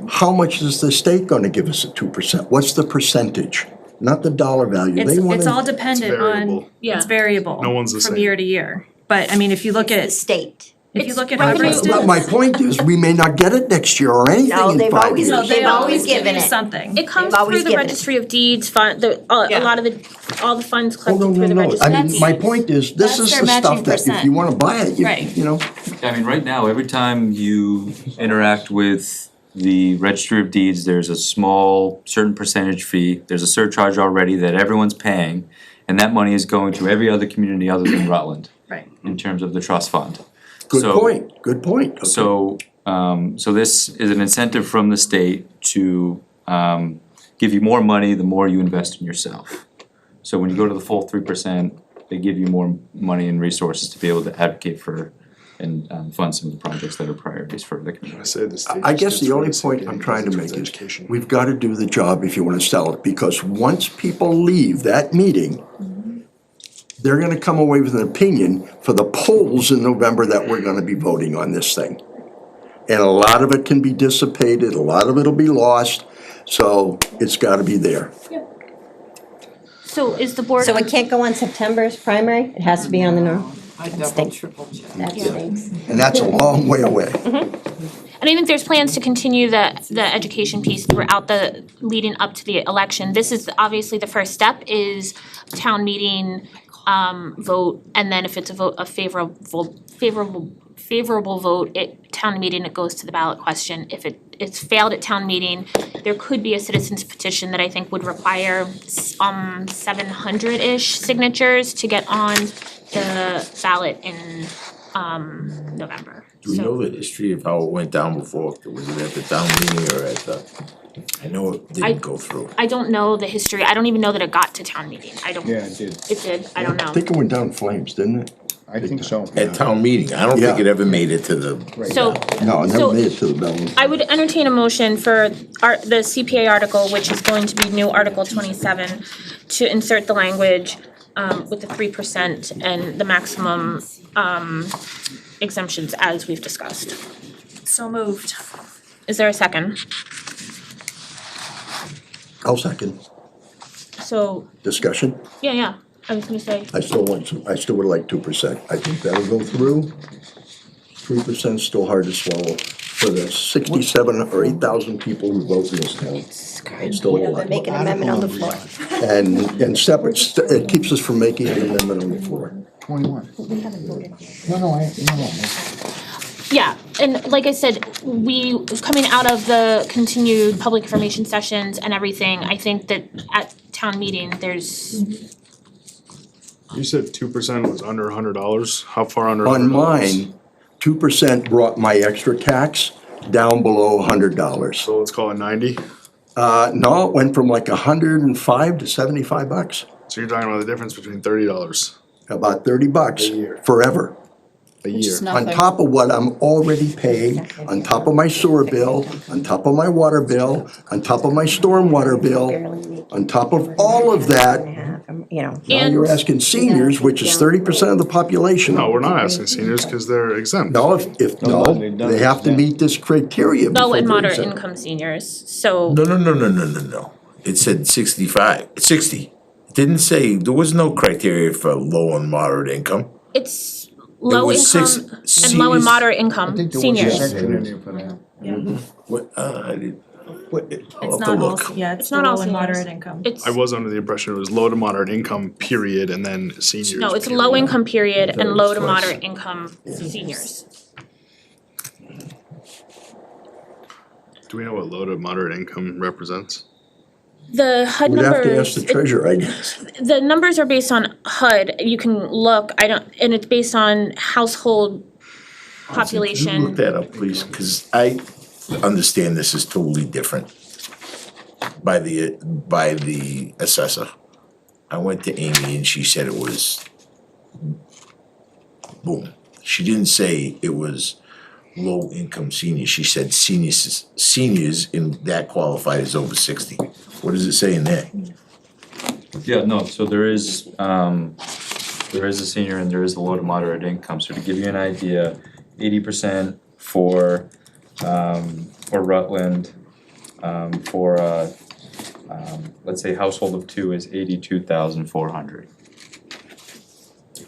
How much is the state gonna give us at 2%? What's the percentage? Not the dollar value. They It's all wanna, dependent It's variable. on, it's variable No one's the from same. year to year. But I mean, if you look The at, state. if you look at revenue- Hubbardston. but my point is, we may not get it next year or anything No, in they've 5 always- years. No, they They've always always give given you it. something. It comes They've always through the given it. registry of deeds fund, a lot of all the funds Oh, collected no, through no, the no. registry I of mean, deeds. my point is, this That's is their the matching stuff that if percent. you wanna buy it, Right. you know. I mean, right now, every time you interact with the registry of deeds, there's a small certain percentage fee. There's a surcharge already that everyone's paying, and that money is going to every other community other than Rutland Right. in terms of the trust fund. Good So- point, good point. Okay. So this is an incentive from the state to give you more money the more you invest in yourself. So when you go to the full 3%, they give you more money and resources to be able to advocate for and fund some of the projects that are priorities for the community. I say the state I just guess gets the rid only of point CPA I'm trying to because make it's is, education. we've gotta do the job if you wanna sell it, because once people leave that meeting, they're gonna come away with an opinion for the polls in November that we're gonna be voting on this thing. And a lot of it can be dissipated, a lot of it'll be lost, so it's gotta be there. So is the board? So it can't go on September's primary? It has to be on the north? I That double, stinks. triple check. That stinks. And that's a long way away. And I think there's plans to continue the education piece throughout the leading up to the election. This is obviously the first step is town meeting, vote, and then if it's a vote, a favorable favorable vote at town meeting, it goes to the ballot question. If it's failed at town meeting, there could be a citizen's petition that I think would require 700-ish signatures to get on the ballot in November. Do we know the history of how it went down before? Was it at the town meeting or at the, I know it didn't go through. I don't know the history. I don't even know that it got to town meeting. I don't. Yeah, it did. It did. I don't I know. think it went down in flames, didn't it? I think so. At town meeting, I don't think Yeah. it ever made it to the. So No, it So- never made it to the ballot. I would entertain a motion for the CPA article, which is going to be new Article 27, to insert the language with the 3% and the maximum exemptions as we've discussed. So moved. Is there a second? I'll second. So, Discussion? yeah, I was gonna say, I still would like 2%. I think that'll go through. 3% still hard to swallow for the 67 or 8,000 people who vote in this town. It's still a lot. Make an amendment on the floor. And separate, it keeps us from making an amendment on the floor. 21. No. yeah, and like I said, coming out of the continued public information sessions and everything, I think that at town meeting, there's, You said 2% was under $100. How far under $100? On mine, 2% brought my extra tax down below $100. So let's call it 90. No, it went from like 105 to 75 bucks, So you're talking about the difference between $30 about 30 bucks A year. forever. a year. On top of what I'm already paying, on top of my sewer bill, on top of my water bill, on top of my stormwater bill, on top of all of that, You know, now you're asking seniors, which is 30% of the population. No, we're not asking seniors because they're exempt. No, they have to meet this criteria. low before and they're moderate exempt. income seniors, so. No. It said 65, 60. It didn't say, there was no criteria for low and moderate income. It's low was income six and low and seniors. moderate income seniors. What, I did, what, I'll It's have to not all, look. yeah, it's It's the not all low and seniors. moderate income. It's, I was under the impression it was low to moderate income, period, and then seniors. no, it's period. low income period and low to Twice. moderate income seniors. Do we know what low to moderate income represents? The HUD We'd have to ask numbers, the treasurer, I guess. the numbers are based on HUD, you can look, and it's based on household Can you population. look that up, please, cause I understand this is totally different by the assessor. I went to Amy and she said it was boom. She didn't say it was low income seniors, she said seniors in that qualified as over 60. What does it say in there? Yeah, no, so there is a senior and there is the low to moderate income, so to give you an idea, 80% for Rutland, let's say household of two is 82,400.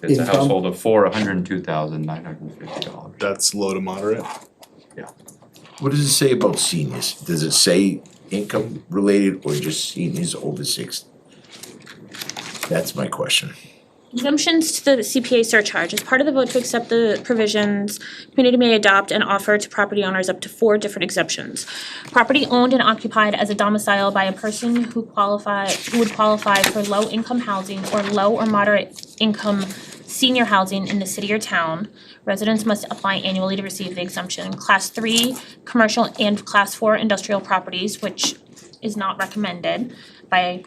If it's a Income? household of four, $102,950. That's low to moderate? What does it say about seniors? Does it say income related or just seniors over 60? That's my question. Exemptions to the CPA surcharge. As part of the vote to accept the provisions, community may adopt and offer to property owners up to 4 different exemptions. Property owned and occupied as a domicile by a person who would qualify for low-income housing or low or moderate income senior housing in the city or town. Residents must apply annually to receive the exemption. Class 3 commercial and Class 4 industrial properties, which is not recommended by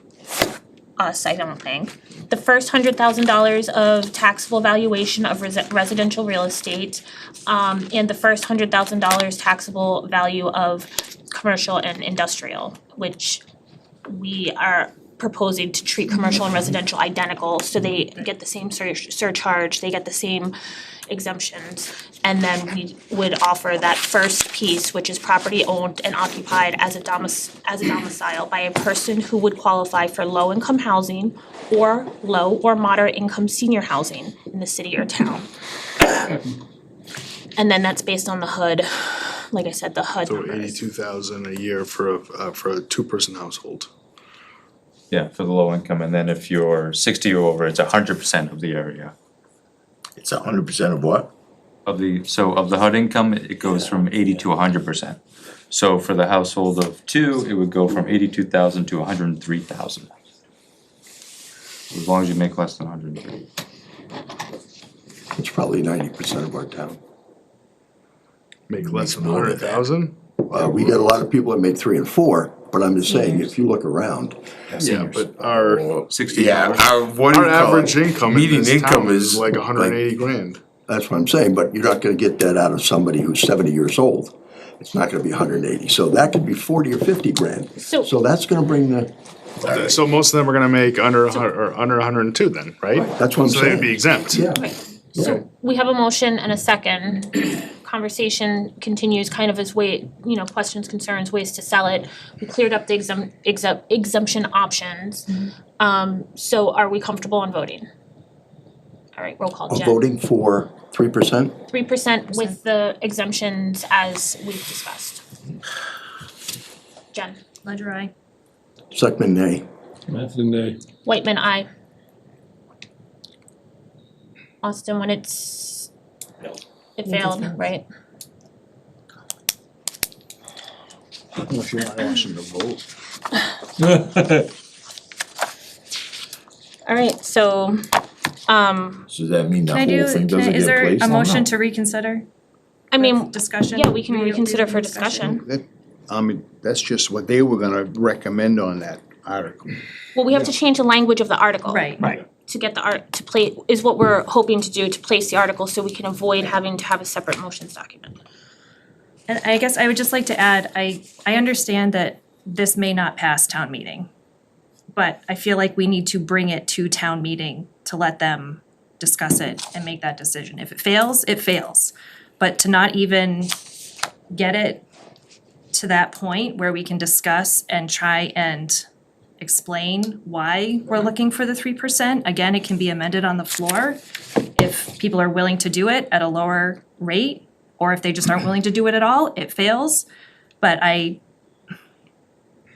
us, I don't think. The first $100,000 of taxable valuation of residential real estate, and the first $100,000 taxable value of commercial and industrial, which we are proposing to treat commercial and residential identical, so they get the same surcharge, they get the same exemptions. And then we would offer that first piece, which is property owned and occupied as a domicile by a person who would qualify for low-income housing or low or moderate income senior housing in the city or town. And then that's based on the HUD, like I said, the HUD So numbers. 82,000 a year for a two-person household. Yeah, for the low income, and then if you're 60 or over, it's 100% of the area. It's 100% of what? Of the HUD income, it goes from 80 to 100%. So for the household of two, it would go from 82,000 to 103,000. As long as you make less than 103. It's probably 90% of our town. Make less than more than that. 100,000? We get a lot of people that make 3 and 4, but I'm just saying, if you look around, Yeah, but our 60. Yeah, what do you call average it? income in Median this income town is is like 180 grand. that's what I'm saying, but you're not gonna get that out of somebody who's 70 years old. It's not gonna be 180, so that could be 40 or 50 grand. So- So that's gonna bring the, So most of them are gonna make under 100, or under 102 then, right? that's what I'm So they'd saying. be exempt. Yeah. So we have a motion and a second. Conversation continues kind of as questions, concerns, ways to sell it. We cleared up the exemption options. So are we comfortable on voting? All right, roll call, I'm Jen. voting for 3%. 3% with the exemptions as we've discussed. Jen. Ledger I. Second nay. Mattson, nay. Whitman, aye. Austin, when it failed, right? Unless you want Austin to vote. All right, so, So does that mean the Can I whole do, thing doesn't is get there placed? a motion to reconsider? I mean, Discussion? yeah, we can reconsider for discussion. discussion. That's just what they were gonna recommend on that article. Well, we have to change the language of the article. Right. To get the to play, is what we're hoping to do, to place the article so we can avoid having to have a separate motions document. And I guess I would just like to add, I understand that this may not pass town meeting, but I feel like we need to bring it to town meeting to let them discuss it and make that decision. If it fails, it fails. But to not even get it to that point where we can discuss and try and explain why we're looking for the 3%. Again, it can be amended on the floor if people are willing to do it at a lower rate, or if they just aren't willing to do it at all, it fails. But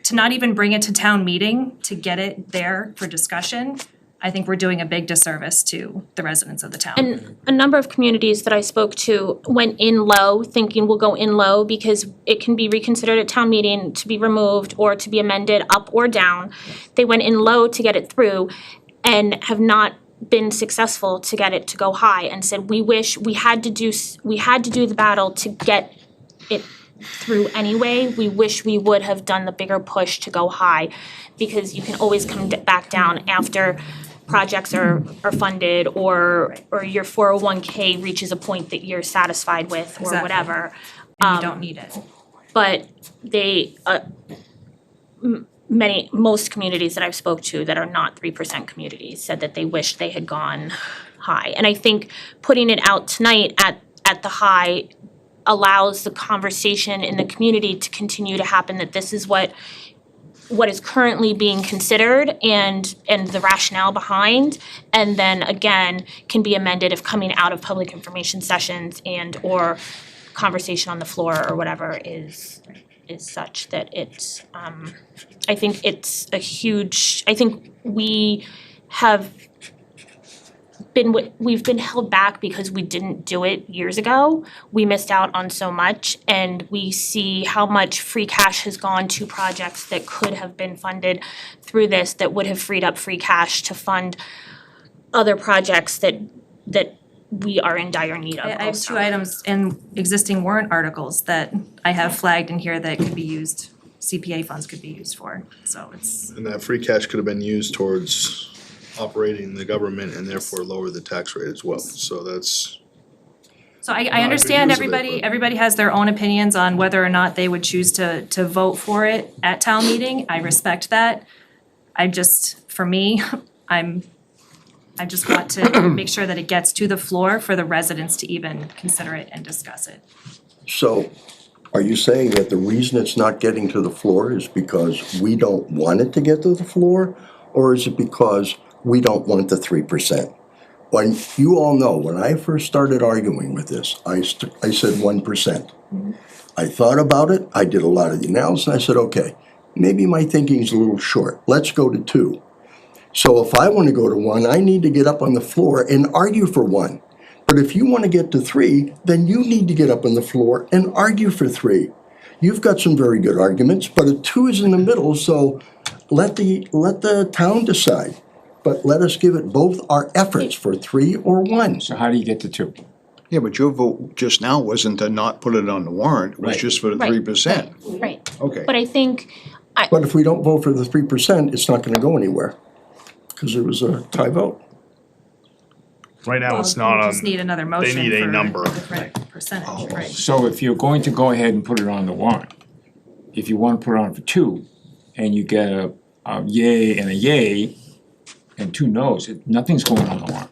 to not even bring it to town meeting to get it there for discussion, I think we're doing a big disservice to the residents of the town. And a number of communities that I spoke to went in low, thinking we'll go in low because it can be reconsidered at town meeting to be removed or to be amended up or down. They went in low to get it through and have not been successful to get it to go high, and said, we wish we had to do the battle to get it through anyway. We wish we would have done the bigger push to go high, because you can always come back down after projects are funded or your 401k reaches a point that you're satisfied with or Exactly. whatever. And you don't need it. But they, most communities that I've spoke to that are not 3% communities said that they wish they had gone high. And I think putting it out tonight at the high allows the conversation in the community to continue to happen, that this is what is currently being considered and the rationale behind, and then again can be amended if coming out of public information sessions and or conversation on the floor or whatever is such that it's I think it's a huge, I think we've been held back because we didn't do it years ago. We missed out on so much, and we see how much free cash has gone to projects that could have been funded through this, that would have freed up free cash to fund other projects that we are in dire need of I have also. 2 items in existing warrant articles that I have flagged in here that could be used, CPA funds could be used for, so it's. And that free cash could have been used towards operating the government and therefore lower the tax rate as well. So that's, So I good understand use of it, everybody, but- everybody has their own opinions on whether or not they would choose to vote for it at town meeting. I respect that. I just, for me, I just want to make sure that it gets to the floor for the residents to even consider it and discuss it. So are you saying that the reason it's not getting to the floor is because we don't want it to get to the floor? Or is it because we don't want the 3%? When you all know, when I first started arguing with this, I said 1%. I thought about it, I did a lot of the analysis, and I said, okay, maybe my thinking's a little short, let's go to 2. So if I want to go to 1, I need to get up on the floor and argue for 1. But if you wanna get to 3, then you need to get up on the floor and argue for 3. You've got some very good arguments, but a 2 is in the middle, so let the town decide. But let us give it both our efforts for 3 or 1. So how do you get to 2? Yeah, but your vote just now wasn't to not put it on the warrant, it was Right. just for the Right. 3%. Right. Okay. But I think, But if we don't vote for the 3%, it's not gonna go anywhere, because it was a tie vote. Right now, it's We not just need another motion need a for number. a different percentage, right? So if you're going to go ahead and put it on the warrant, if you wanna put it on for 2, and you get a yay and a yay, and 2 no's, nothing's going on the warrant.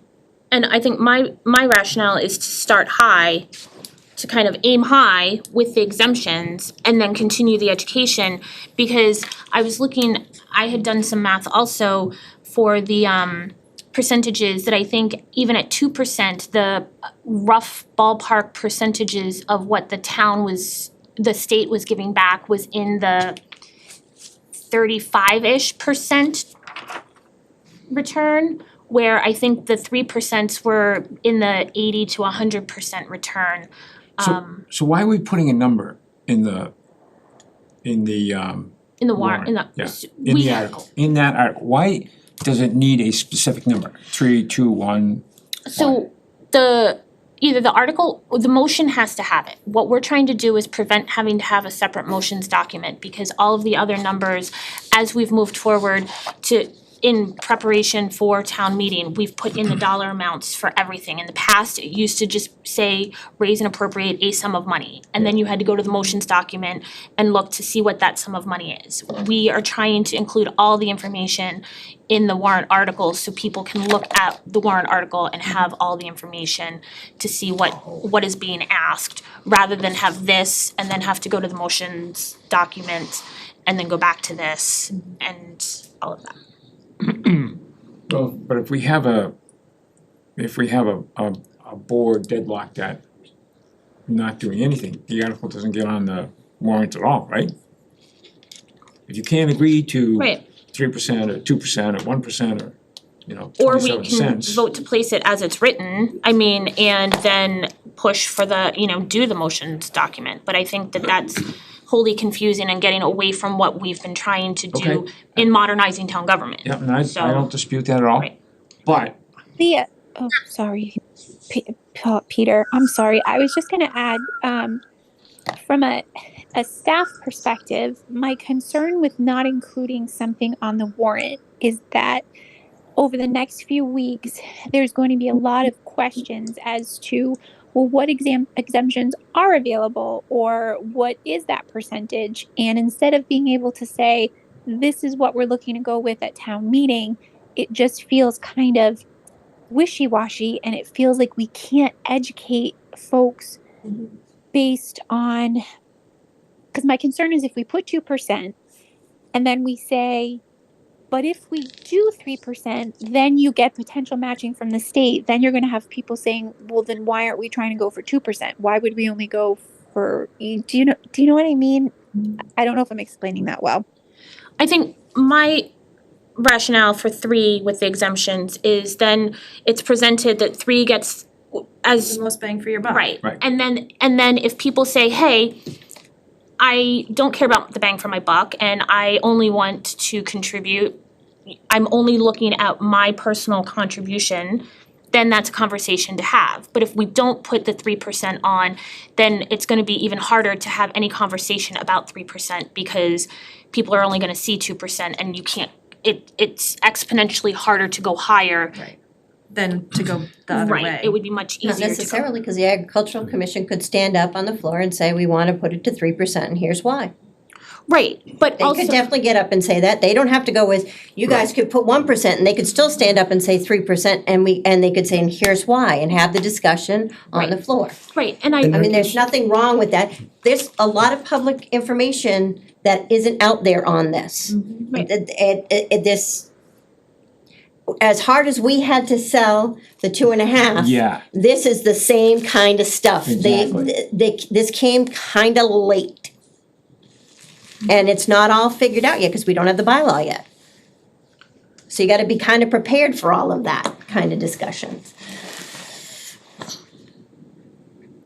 and I think my rationale is to start high, to kind of aim high with the exemptions and then continue the education, because I was looking, I had done some math also for the percentages that I think even at 2%, the rough ballpark percentages of what the state was giving back was in the 35-ish% return, where I think the 3% were in the 80 to 100% return. So why are we putting a number in the In the warrant, in the. Yeah, in the article, in that article, why does it need a specific number? 3, 2, 1? So either the article, the motion has to have it. What we're trying to do is prevent having to have a separate motions document, because all of the other numbers, as we've moved forward in preparation for town meeting, we've put in the dollar amounts for everything. In the past, it used to just say raise and appropriate a sum of money, and then you had to go to the motions document and look to see what that sum of money is. We are trying to include all the information in the warrant article so people can look at the warrant article and have all the information to see what is being asked, rather than have this and then have to go to the motions document and then go back to this and all of that. Well, but if we have a board deadlocked at not doing anything, the article doesn't get on the warrant at all, right? If you can't agree to Right. 3% or 2% or 1% or, Or we 27 can cents. vote to place it as it's written, and then push for do the motions document. But I think that that's wholly confusing and getting away from what we've been trying to do Okay. in modernizing town government. Yeah, and I don't dispute that at all, Right. but Sorry, Peter, I'm sorry. I was just gonna add, from a staff perspective, my concern with not including something on the warrant is that over the next few weeks, there's going to be a lot of questions as to, well, what exemptions are available, or what is that percentage? And instead of being able to say, this is what we're looking to go with at town meeting, it just feels kind of wishy-washy, and it feels like we can't educate folks based on, because my concern is if we put 2% and then we say, but if we do 3%, then you get potential matching from the state, then you're going to have people saying, well, then why aren't we trying to go for 2%? Why would we only go for, do you know what I mean? I don't know if I'm explaining that well. I think my rationale for 3 with the exemptions is then it's presented that 3 gets as The most bang for your buck. right. Right. And then if people say, hey, I don't care about the bang for my buck and I only want to contribute, I'm only looking at my personal contribution, then that's a conversation to have. But if we don't put the 3% on, then it's gonna be even harder to have any conversation about 3%, because people are only gonna see 2% and you can't, it's exponentially harder to go higher. Than to go the other way. Right, it would be much Not easier to go. necessarily, because the agricultural commission could stand up on the floor and say, we wanna put it to 3% and here's why. Right, but They also. could definitely get up and say that, they don't have to go with, you guys could put 1% and they could still stand up and say 3% and they could say, and here's why, and have the discussion on the floor. Right, and I mean, there's nothing wrong with that. There's a lot of public information that isn't out there on this. Right. This, as hard as we had to sell the 2.5. yeah, This is the same kind of stuff. Exactly. This came kind of late. And it's not all figured out yet, because we don't have the bylaw yet. So you gotta be kind of prepared for all of that kind of discussion.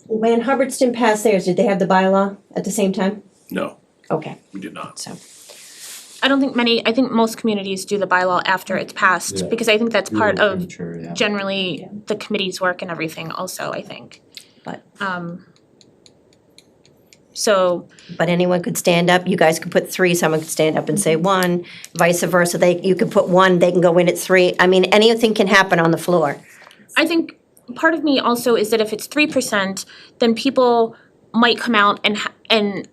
When Hubbardston passed theirs, did they have the bylaw at the same time? No, Okay, we did not. so. I think most communities do the bylaw after it's passed, because I think that's part of generally the committee's work and everything also, I think. But- So, But anyone could stand up, you guys could put 3, someone could stand up and say 1, vice versa, you could put 1, they can go in at 3. I mean, anything can happen on the floor. I think part of me also is that if it's 3%, then people might come out and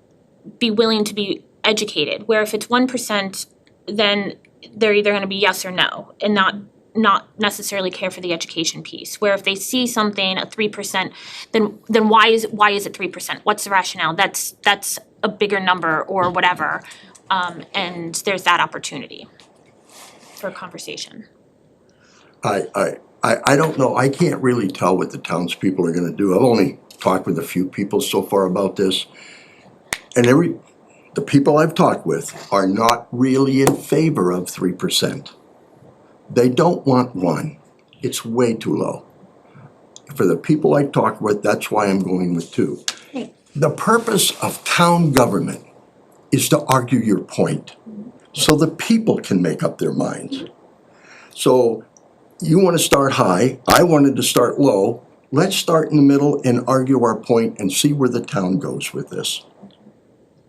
be willing to be educated. Where if it's 1%, then they're either gonna be yes or no, and not necessarily care for the education piece. Where if they see something at 3%, then why is it 3%? What's the rationale? That's a bigger number or whatever, and there's that opportunity for conversation. I don't know, I can't really tell what the townspeople are gonna do. I've only talked with a few people so far about this. And the people I've talked with are not really in favor of 3%. They don't want 1. It's way too low. For the people I talked with, that's why I'm going with 2. The purpose of town government is to argue your point, so the people can make up their minds. So you wanna start high, I wanted to start low. Let's start in the middle and argue our point and see where the town goes with this.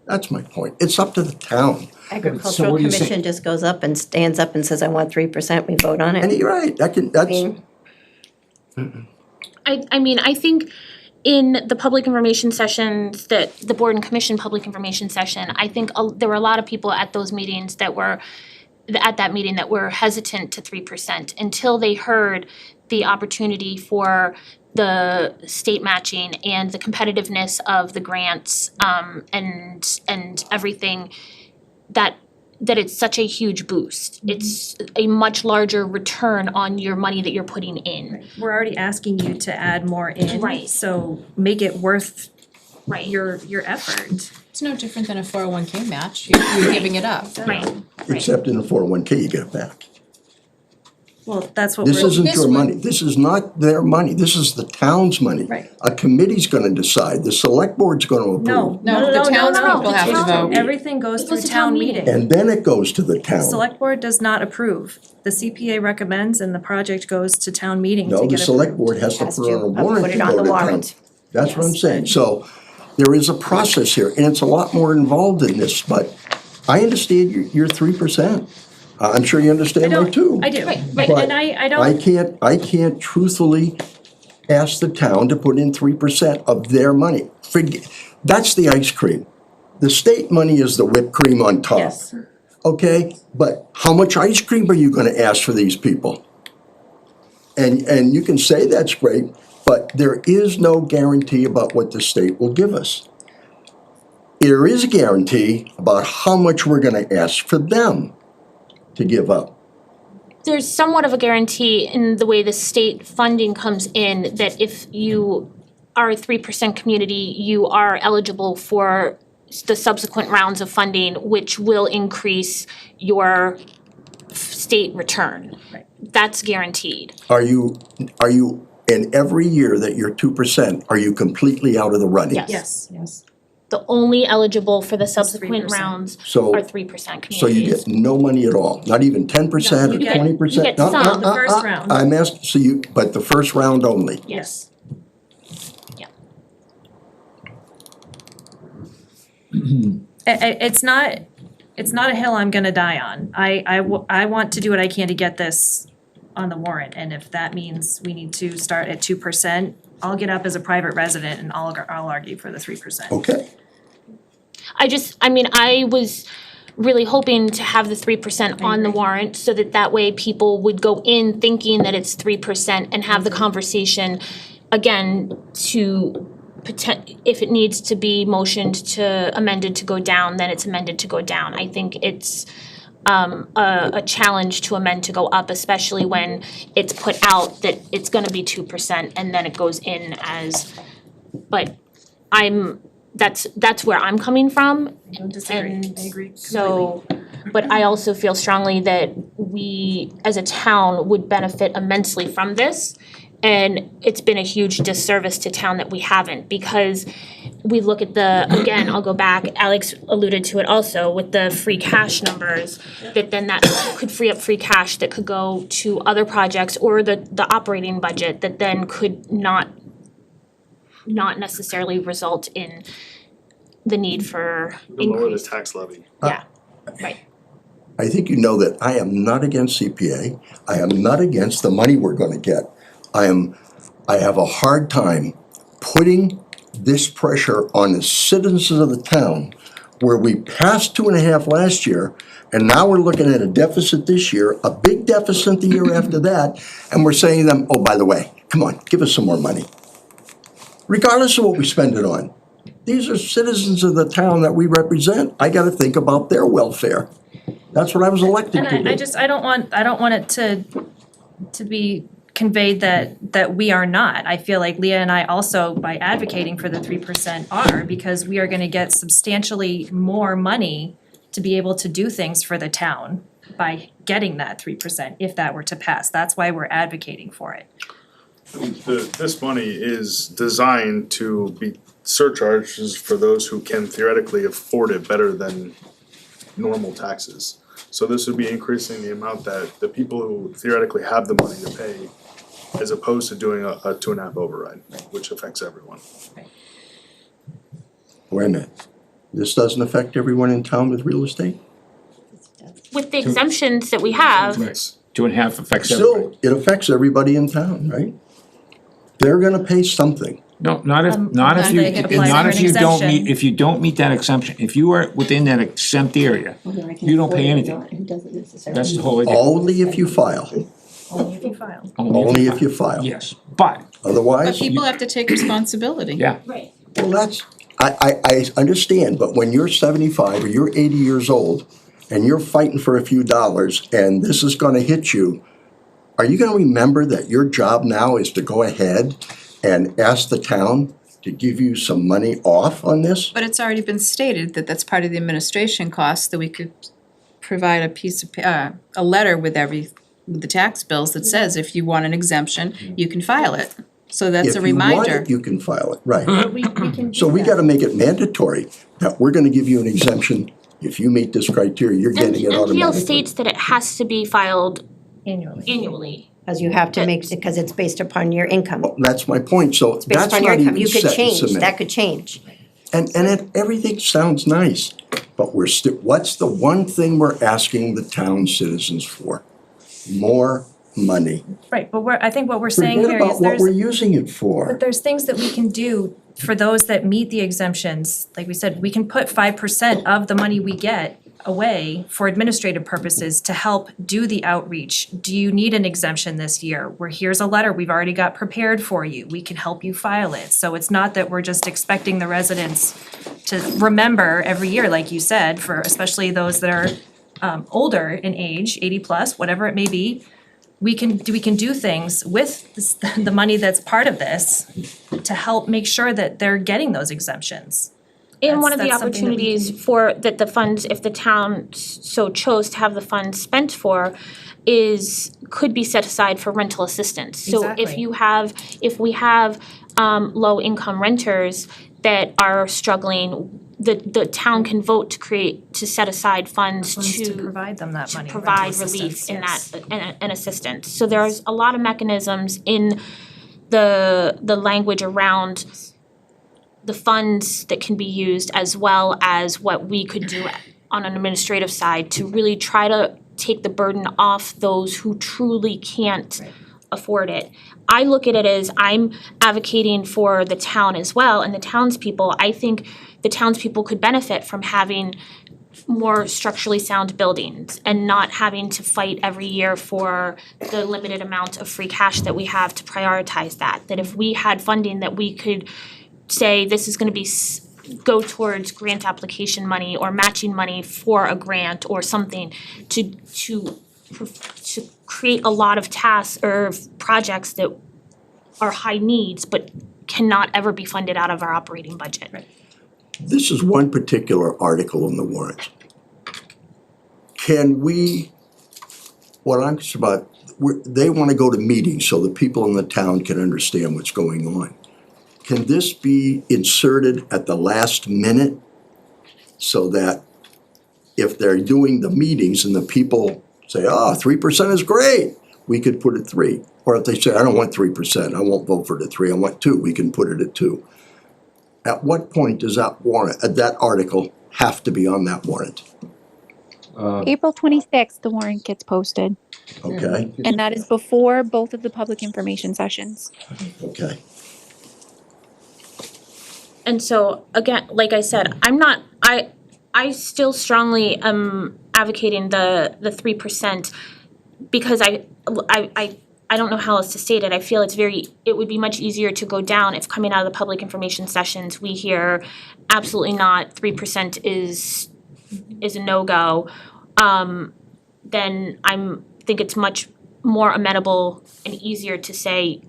That's my point. It's up to the town. Agricultural what do you say? Commission just goes up and stands up and says, I want 3%, we vote on And it. you're right, I that's, mean, I mean, I think in the public information sessions, the board and commission public information session, I think there were a lot of people at those meetings that were hesitant to 3% until they heard the opportunity for the state matching and the competitiveness of the grants, and everything, that it's such a huge boost. It's a much larger return on your money that you're putting in. We're already asking you to add more in. Right. So make it worth Right. your effort. It's no different than a 401k match, you're giving it up. Right. except in the 401k, you get it back. Well, that's what This we're, isn't This your one- money, this is not their money, this is the town's money. Right. A committee's gonna decide, the select board's gonna approve. no. No, the townspeople have to vote. Everything goes It through was a town town meeting. meeting. And then it goes to the town. Select board does not approve. The CPA recommends and the project goes to town meeting to No, get the approved. select board has to Has put it on a to, warrant put to it on go the to town. warrant. That's what I'm Yes. saying, so there is a process here, and it's a lot more involved in this, but I understand your 3%. I'm sure you understand mine too. I do, Right, but, But and I don't, I can't truthfully ask the town to put in 3% of their money. That's the ice cream. The state money is the whipped cream on top. yes, Okay, but how much ice cream are you gonna ask for these people? And you can say that's great, but there is no guarantee about what the state will give us. There is a guarantee about how much we're gonna ask for them to give up. There's somewhat of a guarantee in the way the state funding comes in, that if you are a 3% community, you are eligible for the subsequent rounds of funding, which will increase your state return. Right. That's guaranteed. Are you, in every year that you're 2%, are you completely out of the running? Yes. yes. The only eligible for the subsequent 3%. rounds So- are 3% communities. So you get no money at all, not even 10% No, or you get- 20%? you get some, the first round. I'm asking, so you, but the first round only? Yes. Yeah. It's not a hill I'm gonna die on. I want to do what I can to get this on the warrant, and if that means we need to start at 2%, I'll get up as a private resident and I'll argue for the 3%. Okay. I was really hoping to have the 3% on the warrant, so that way people would go in thinking that it's 3% and have the conversation again to if it needs to be motioned to amended to go down, then it's amended to go down. I think it's a challenge to amend to go up, especially when it's put out that it's gonna be 2% and then it goes in as, but that's where I'm coming from. Don't disagree. And I agree completely. so, but I also feel strongly that we, as a town, would benefit immensely from this. And it's been a huge disservice to town that we haven't, because we look at again, I'll go back, Alex alluded to it also, with the free cash numbers, that then that could free up free cash that could go to other projects or the operating budget that then could not necessarily result in the need for Lower the increase. tax levy. Yeah, right. I think you know that I am not against CPA. I am not against the money we're gonna get. I have a hard time putting this pressure on the citizens of the town where we passed 2.5 last year, and now we're looking at a deficit this year, a big deficit the year after that, and we're saying to them, oh, by the way, come on, give us some more money. Regardless of what we spend it on. These are citizens of the town that we represent. I gotta think about their welfare. That's what I was elected to do. And I don't want it to be conveyed that we are not. I feel like Leah and I also, by advocating for the 3%, are, because we are gonna get substantially more money to be able to do things for the town by getting that 3% if that were to pass. That's why we're advocating for it. This money is designed to be surcharges for those who can theoretically afford it better than normal taxes. So this would be increasing the amount that the people who theoretically have the money to pay, as opposed to doing a 2.5 override, which affects everyone. Wait a minute. This doesn't affect everyone in town with real estate? With the exemptions that we have, 2.5 affects everybody. Still, it affects everybody in town, right? They're gonna pay something. No, not if They you, can apply not for if an you don't exemption. meet, if you don't meet that exemption. If you are within that exempt area, you don't pay anything. That's the whole idea. Only if you file. Only if you file. Only if you file. Yes, but, Otherwise, But people have to take responsibility. yeah, right, well, that's, I understand, but when you're 75 or you're 80 years old and you're fighting for a few dollars and this is gonna hit you, are you gonna remember that your job now is to go ahead and ask the town to give you some money off on this? But it's already been stated that that's part of the administration cost, that we could provide a piece of, a letter with with the tax bills that says if you want an exemption, you can file it. So that's a If you want reminder. it, you can file it, right. We can do So we that. gotta make it mandatory that we're gonna give you an exemption. If you meet this criteria, you're and getting it MPL automatically. states that it has to be filed Annually. annually. Because you have to make, because it's based upon your income. That's my point, so Based that's upon your not income, even you could set and change, submit. that could change. And everything sounds nice, but we're still, what's the one thing we're asking the town citizens for? More money. Right, but I think what we're saying Forget here about is what we're there's, using it for. but there's things that we can do for those that meet the exemptions. Like we said, we can put 5% of the money we get away for administrative purposes to help do the outreach. Do you need an exemption this year? Well, here's a letter we've already got prepared for you. We can help you file it. So it's not that we're just expecting the residents to remember every year, like you said, for especially those that are older in age, 80 plus, whatever it may be. We can do things with the money that's part of this to help make sure that they're getting those exemptions. And one of the That's something that we opportunities for, that the funds, if the town so chose to have the funds spent for, could be set aside for rental assistance. So if Exactly. if we have low income renters that are struggling, the town can vote to set aside funds To provide them that money. provide rental relief assistance, in yes. that, and assistance. So there's a lot of mechanisms in the language around the funds that can be used, as well as what we could do on an administrative side to really try to take the burden off those who truly can't afford it. I look at it as I'm advocating for the town as well, and the townspeople. I think the townspeople could benefit from having more structurally sound buildings and not having to fight every year for the limited amount of free cash that we have to prioritize that. That if we had funding that we could say this is gonna be go towards grant application money or matching money for a grant or something to create a lot of tasks or projects that are high needs but cannot ever be funded out of our operating budget. This is one particular article in the warrant. Can we, what I'm concerned about, they wanna go to meetings so the people in the town can understand what's going on. Can this be inserted at the last minute so that if they're doing the meetings and the people say, 3% is great, we could put it 3. Or if they say, I don't want 3%, I won't vote for the 3, I want 2, we can put it at 2. At what point does that warrant, that article have to be on that warrant? April 26th, the warrant gets posted, Okay, and that is before both of the public information sessions. okay. And so, again, like I said, I still strongly am advocating the 3% because I don't know how else to state it. I feel it would be much easier to go down if coming out of the public information sessions, we hear absolutely not, 3% is a no-go. Then think it's much more amenable and easier to say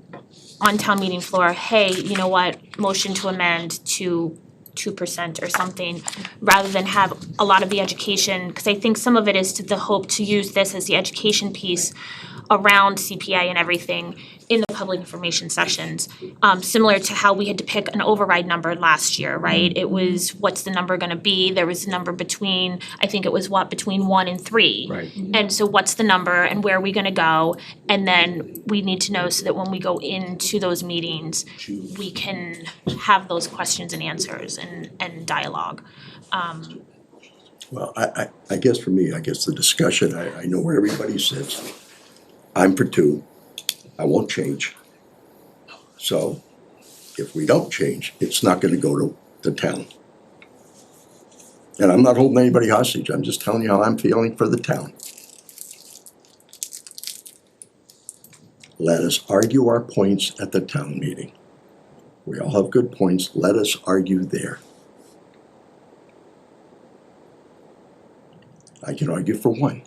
on town meeting floor, hey, you know what, motion to amend to 2% or something, rather than have a lot of the education, because I think some of it is to the hope to use this as the education piece around CPA and everything in the public information sessions. Similar to how we had to pick an override number last year, right? It was, what's the number gonna be? There was a number between, I think it was between 1 and 3. Right. And so what's the number and where are we gonna go? And then we need to know so that when we go into those meetings, we can have those questions and answers and dialogue. Well, I guess for me, the discussion, I know where everybody sits. I'm for 2, I won't change. So if we don't change, it's not gonna go to the town. And I'm not holding anybody hostage, I'm just telling you how I'm feeling for the town. Let us argue our points at the town meeting. We all have good points, let us argue there. I can argue for 1.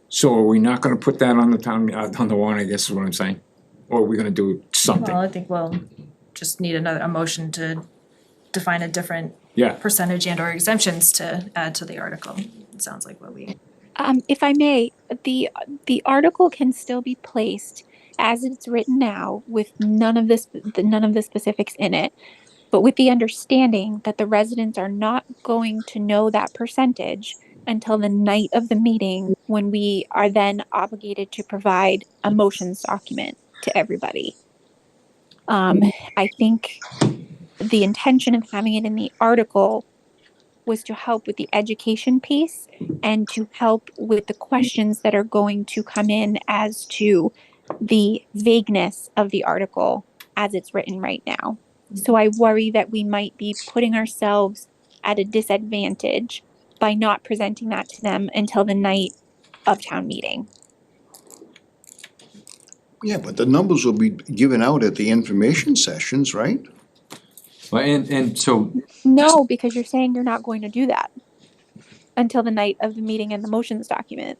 So are we not gonna put that on the town, on the warrant, I guess is what I'm saying? Or are we gonna do something? Well, I think we'll just need a motion to define a different Yeah, percentage and or exemptions to add to the article. It sounds like what we. If I may, the article can still be placed as it's written now with none of the specifics in it, but with the understanding that the residents are not going to know that percentage until the night of the meeting, when we are then obligated to provide a motions document to everybody. I think the intention of having it in the article was to help with the education piece and to help with the questions that are going to come in as to the vagueness of the article as it's written right now. So I worry that we might be putting ourselves at a disadvantage by not presenting that to them until the night of town meeting. Yeah, but the numbers will be given out at the information sessions, right? Well, and so, No, because you're saying you're not going to do that until the night of the meeting and the motions document.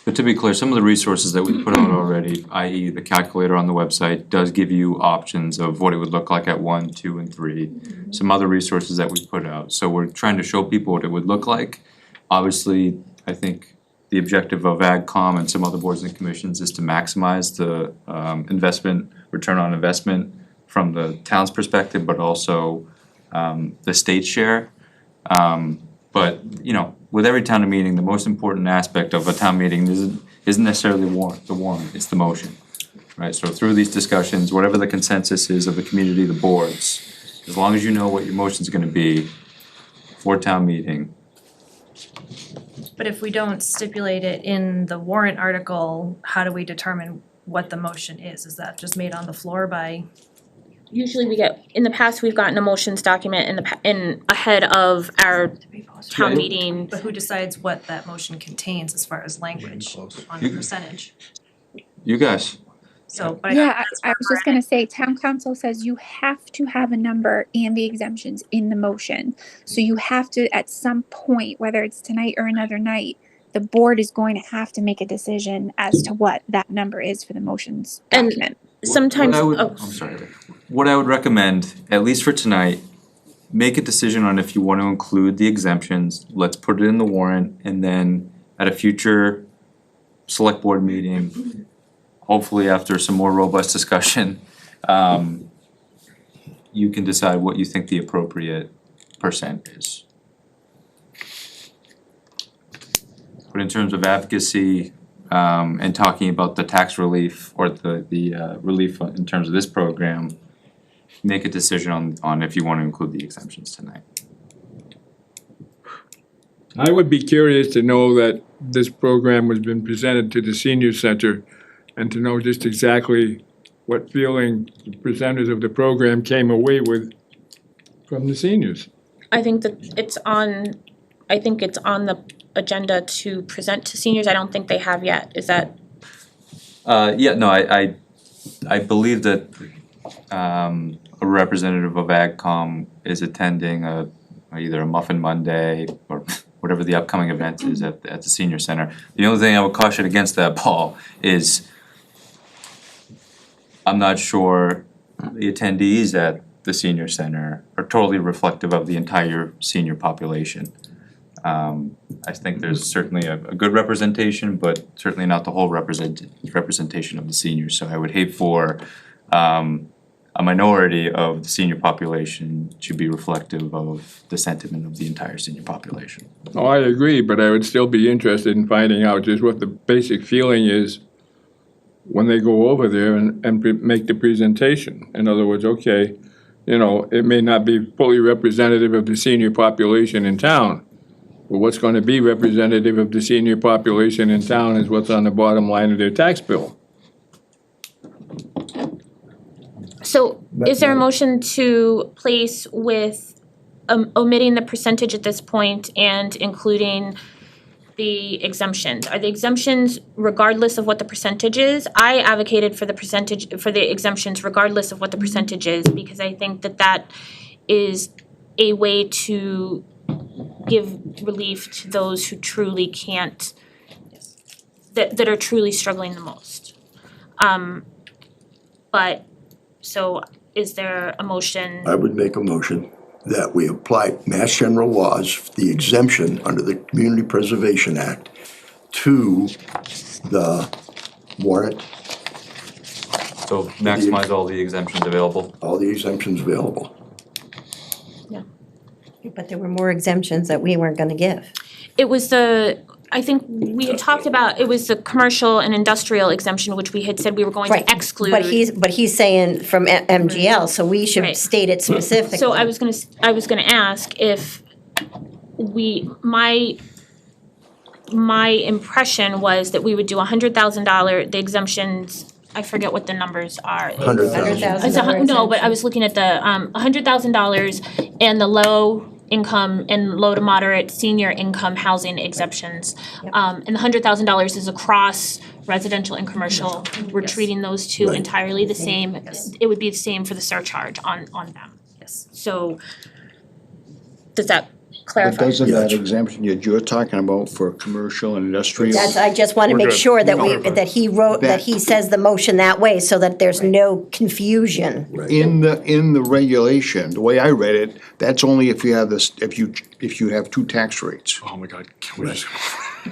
but to be clear, some of the resources that we put out already, i.e. the calculator on the website, does give you options of what it would look like at 1, 2, and 3. Some other resources that we put out, so we're trying to show people what it would look like. Obviously, I think the objective of AgCom and some other boards and commissions is to maximize the return on investment from the town's perspective, but also the state share. But, you know, with every town meeting, the most important aspect of a town meeting isn't necessarily the warrant, it's the motion. Right, so through these discussions, whatever the consensus is of the community, the boards, as long as you know what your motion's gonna be for town meeting. But if we don't stipulate it in the warrant article, how do we determine what the motion is? Is that just made on the floor by? Usually in the past, we've gotten a motions document in ahead of our town meeting. But who decides what that motion contains as far as language on the percentage? You guys, So, but Yeah, I was just gonna say, town council says you have to have a number and the exemptions in the motion. So you have to, at some point, whether it's tonight or another night, the board is going to have to make a decision as to what that number is for the motions And document. sometimes, I'm sorry. What I would recommend, at least for tonight, make a decision on if you want to include the exemptions, let's put it in the warrant, and then at a future select board meeting, hopefully after some more robust discussion, you can decide what you think the appropriate percent is. But in terms of advocacy, and talking about the tax relief or the relief in terms of this program, make a decision on if you want to include the exemptions tonight. I would be curious to know that this program has been presented to the senior center and to know just exactly what feeling the presenters of the program came away with from the seniors. I think that it's on the agenda to present to seniors. I don't think they have yet. Is that? Yeah, no, I believe that a representative of AgCom is attending either a Muffin Monday or whatever the upcoming event is at the senior center. The only thing I would caution against that, Paul, is I'm not sure the attendees at the senior center are totally reflective of the entire senior population. I think there's certainly a good representation, but certainly not the whole representation of the seniors. So I would hate for a minority of the senior population to be reflective of the sentiment of the entire senior population. Oh, I agree, but I would still be interested in finding out just what the basic feeling is when they go over there and make the presentation. In other words, okay, you know, it may not be fully representative of the senior population in town, but what's going to be representative of the senior population in town is what's on the bottom line of their tax bill. So is there a motion to place with omitting the percentage at this point and including the exemptions? Are the exemptions regardless of what the percentage is? I advocated for the exemptions regardless of what the percentage is, because I think that is a way to give relief to those who truly can't, that are truly struggling the most. But, so is there a motion? I would make a motion that we apply Mass General laws, the exemption under the Community Preservation Act to the warrant, So maximize all the exemptions available. all the exemptions available. But there were more exemptions that we weren't gonna give. It was I think we had talked about, it was the commercial and industrial exemption, which we had said we were going Right, to exclude. But he's saying from MGL, so we should Right. state it specifically. So I was gonna ask if my impression was that we would do $100,000, the exemptions, I forget what the numbers are. $100,000. No, but I was looking at the $100,000 and the low income and low to moderate senior income housing exemptions. And the $100,000 is across residential and commercial. We're treating those two Right. entirely the same. It would be the same for the surcharge on them. Yes. So does that But clarify? doesn't that exemption that you're talking about for commercial and industrial? I just wanna make good. sure that We're good. that he wrote, that he says the motion that way, so that there's no confusion. In the regulation, the way I read it, that's only if you have this, if you have two tax rates. Oh my God, can we just?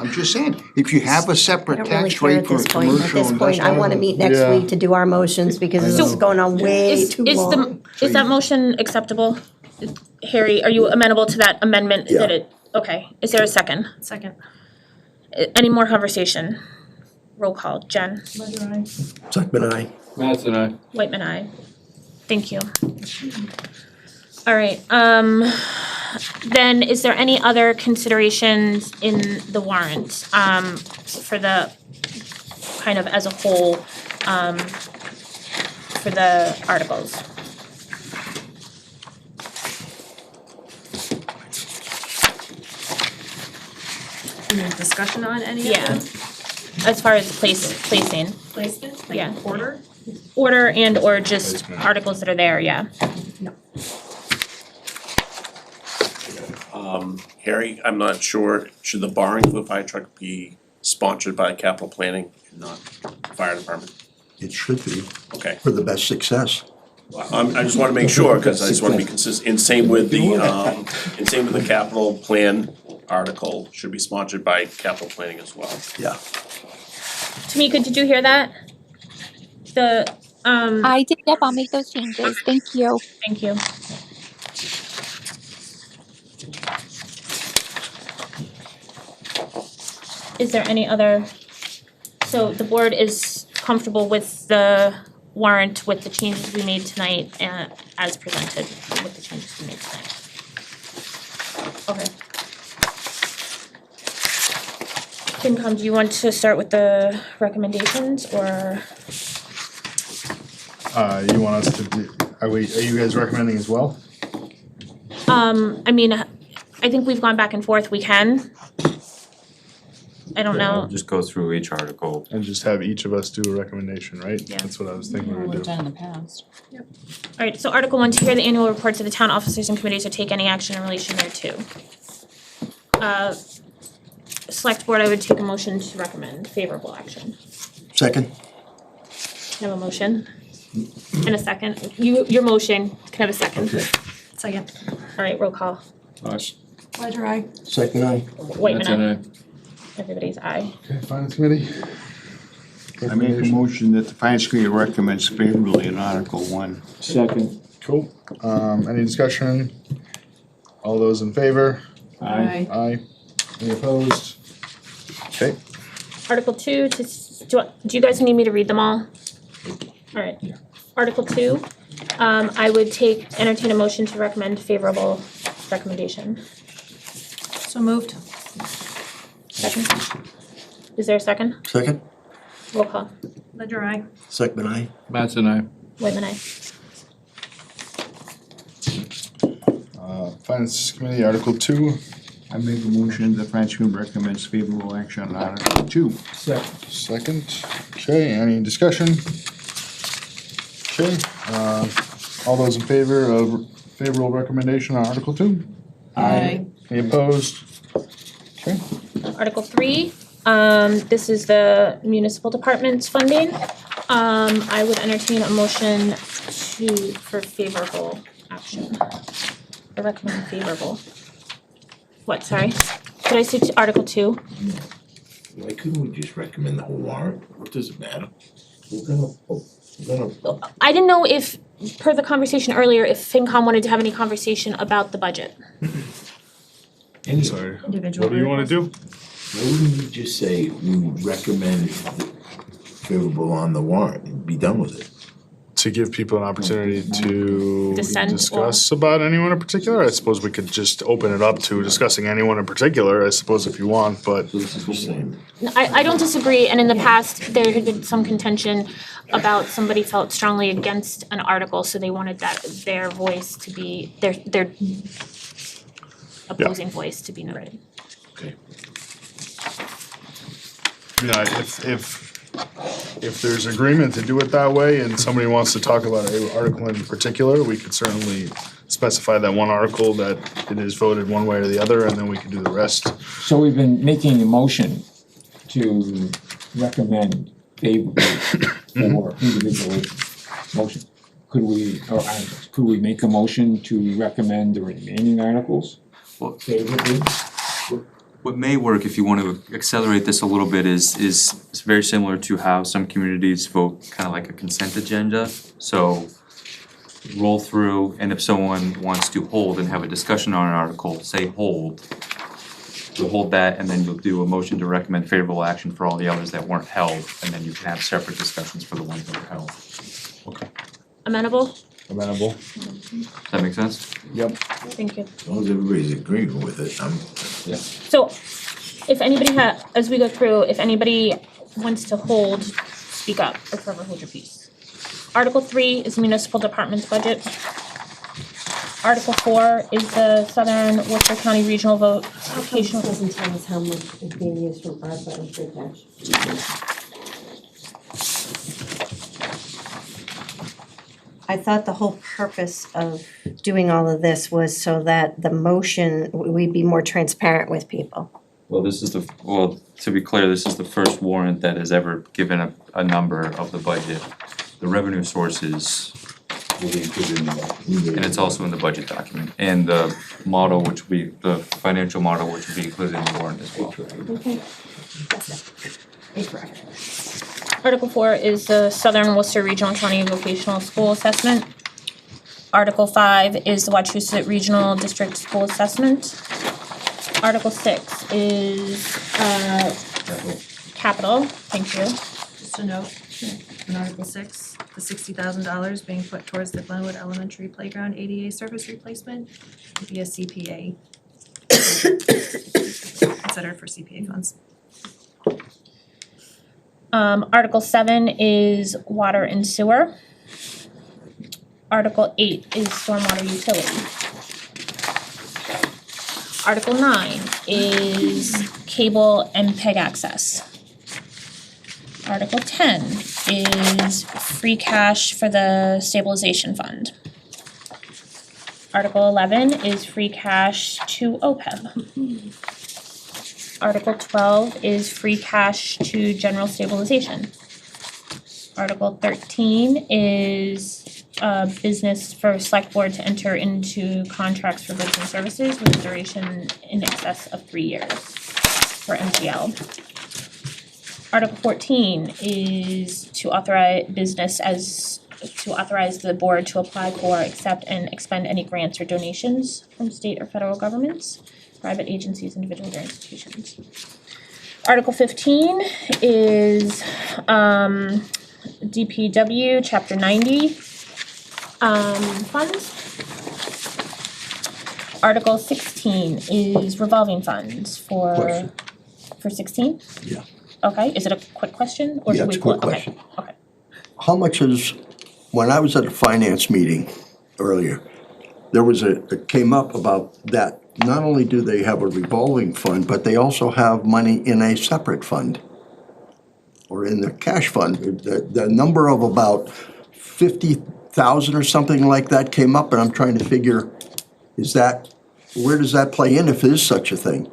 I'm just saying, if you have a I separate don't really tax care rate at for this point, commercial and I wanna meet next Yeah. week to do our motions, because this is going on way too long. Is that motion acceptable? Harry, are you amenable to that amendment that okay, is there a second? Second. Any more conversation? Roll call, Jen, Second, aye. Matt's and I. Whitman, aye. Thank you. All right, then is there any other considerations in the warrant, for the, kind of as a whole, for the articles? Any discussion on any of Yeah, them? as far as placing, Placement, like Yeah. order? order and or just articles that are there, yeah. Harry, I'm not sure, should the borrowing for the fire truck be sponsored by capital planning and not fire department? It should be Okay, for the best success. I just wanna make sure, cause I just wanna be consistent, and same with the capital plan article, should be sponsored by capital planning as well. Yeah. Tamika, did you hear that? I did, yep, I'll make those changes. Thank you. Thank you. Is there any other, so the board is comfortable with the warrant with the changes we made tonight and as presented with the changes we made tonight? Okay. FinCom, do you want to start with the recommendations or? You want us to do, are you guys recommending as well? I mean, I think we've gone back and forth, we can. I don't know. Just go through each article. And just have each of us do a recommendation, right? Yeah. That's what I was thinking we would We've do. done in the past. Alright, so Article 1, to hear the annual reports of the town officers and committees or take any action in relation thereto. Select board, I would take a motion to recommend favorable action. Second? Can I have a motion? And a second? Your motion, can I have a second? Second. Alright, roll call. Ledger I. Second I. Whitman, aye. Everybody's aye. Okay, finance committee? I make a motion that the finance committee recommends favorably in Article 1. Second. Cool. Any discussion? All those in favor? Aye. Aye. Any opposed? Okay. Article 2, do you guys need me to read them all? Alright. Yeah. Article 2, I would entertain a motion to recommend favorable recommendation. So moved. Second? Is there a second? Second? Roll call. Ledger I. Second I. Mattson, aye. Whitman, aye. Finance committee, Article 2. I make a motion that the finance committee recommends favorable action on Article 2. Second. Okay, any discussion? Okay, all those in favor of favorable recommendation on Article 2? Aye. Any opposed? Okay. Article 3, this is the municipal department's funding. I would entertain a motion for favorable action. I recommend favorable. What, sorry? Did I say Article 2? Why couldn't we just recommend the whole warrant? What does it matter? We're gonna, I didn't know if, per the conversation earlier, if FinCom wanted to have any conversation about the budget. Sorry. Individual. What do you wanna do? why wouldn't we just say we recommend favorable on the warrant and be done with it? To give people an opportunity to Dissent or- discuss about anyone in particular? I suppose we could just open it up to discussing anyone in particular, I suppose, if you want, but So this is the same. I don't disagree, and in the past, there had been some contention about somebody felt strongly against an article, so they wanted their voice to be, their opposing voice to be noted. Okay. yeah, if there's agreement to do it that way and somebody wants to talk about an article in particular, we could certainly specify that one article that it is voted one way or the other, and then we can do the rest. So we've been making a motion to recommend favorably for individual motion. Could we make a motion to recommend the remaining articles Well, favorably? what may work if you want to accelerate this a little bit is very similar to how some communities vote kind of like a consent agenda. So roll through, and if someone wants to hold and have a discussion on an article, say hold. You'll hold that, and then you'll do a motion to recommend favorable action for all the others that weren't held, and then you can have separate discussions for the ones that were held. Amenable? Amenable? Does that make sense? Yep. Thank you. As long as everybody's agreeing with it, So, if anybody as we go through, if anybody wants to hold, speak up, or forever hold your peace. Article 3 is municipal department's budget. Article 4 is the Southern Worcester County Regional Vote Vocational. Doesn't tell us how much is being used from ARPA and free cash. I thought the whole purpose of doing all of this was so that the motion, we'd be more transparent with people. Well, to be clear, this is the first warrant that has ever given a number of the budget. The revenue sources And it's also in the budget document, and the model, which will be, the financial model, which will be included in the warrant as well. Okay. Article 4 is the Southern Worcester Regional County Vocational School Assessment. Article 5 is the Wachusett Regional District School Assessment. Article 6 is capital, thank you. Just a note, in Article 6, the $60,000 being put towards the Glenwood Elementary Playground ADA service replacement would be a CPA. Considered for CPA funds. Article 7 is water and sewer. Article 8 is stormwater utility. Article 9 is cable and PEG access. Article 10 is free cash for the stabilization fund. Article 11 is free cash to OPEB. Article 12 is free cash to general stabilization. Article 13 is business for select board to enter into contracts for goods and services with a duration in excess of 3 years for MGL. Article 14 is to authorize the board to apply for, accept, and expend any grants or donations from state or federal governments, private agencies, individuals, or institutions. Article 15 is DPW Chapter 90 funds. Article 16 is revolving funds for 16? Yeah. Okay, is it a quick question or Yeah, should we? it's a quick okay, question. Okay. How much is, when I was at a finance meeting earlier, there was it came up about that, not only do they have a revolving fund, but they also have money in a separate fund. Or in the cash fund, the number of about 50,000 or something like that came up, and I'm trying to figure, where does that play in if there's such a thing?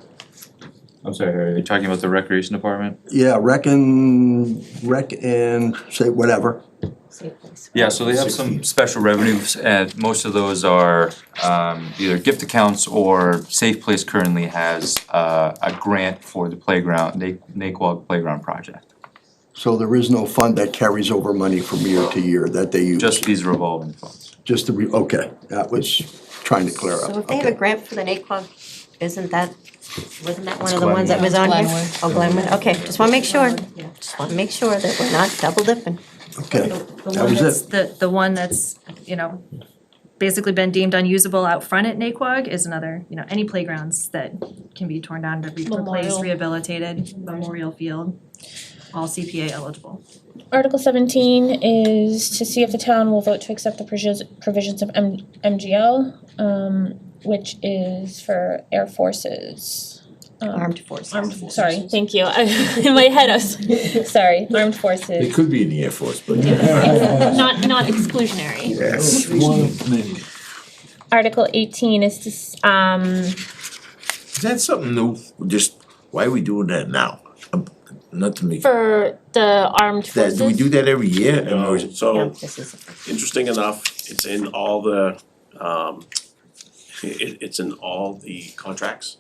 I'm sorry, are you talking about the recreation department? Yeah, rec and say whatever. Yeah, so they have some special revenues, and most of those are either gift accounts or Safe Place currently has a grant for the playground, Naquag Playground Project. So there is no fund that carries over money from year to year that they use? Just these revolving funds. Just the, okay, that was trying to clear up. So if they have a Okay. grant for the NAQUAG, wasn't that one of the ones that was on here? Glenwood. Oh, Glenwood, okay, just wanna make sure, just wanna make sure that we're not double dipping. Okay, The that one was that's, it. the one that's, basically been deemed unusable out front at Naquag is another, any playgrounds that can be torn down to be replaced, Memorial. rehabilitated, Memorial Field, all CPA eligible. Article 17 is to see if the town will vote to accept the provisions of MGL, which is for Air Forces. Armed forces. Sorry, thank you. In my head, I was, sorry, armed forces. It could be in the Air Force, but. Not exclusionary. Yes. One of many. Article 18 is to, Is that something new? Just, why are we doing that now? Not to make, for the armed forces. do we do that every year? Or is it- Yeah, So, this is the first. interesting enough, it's in all the, it's in all the contracts.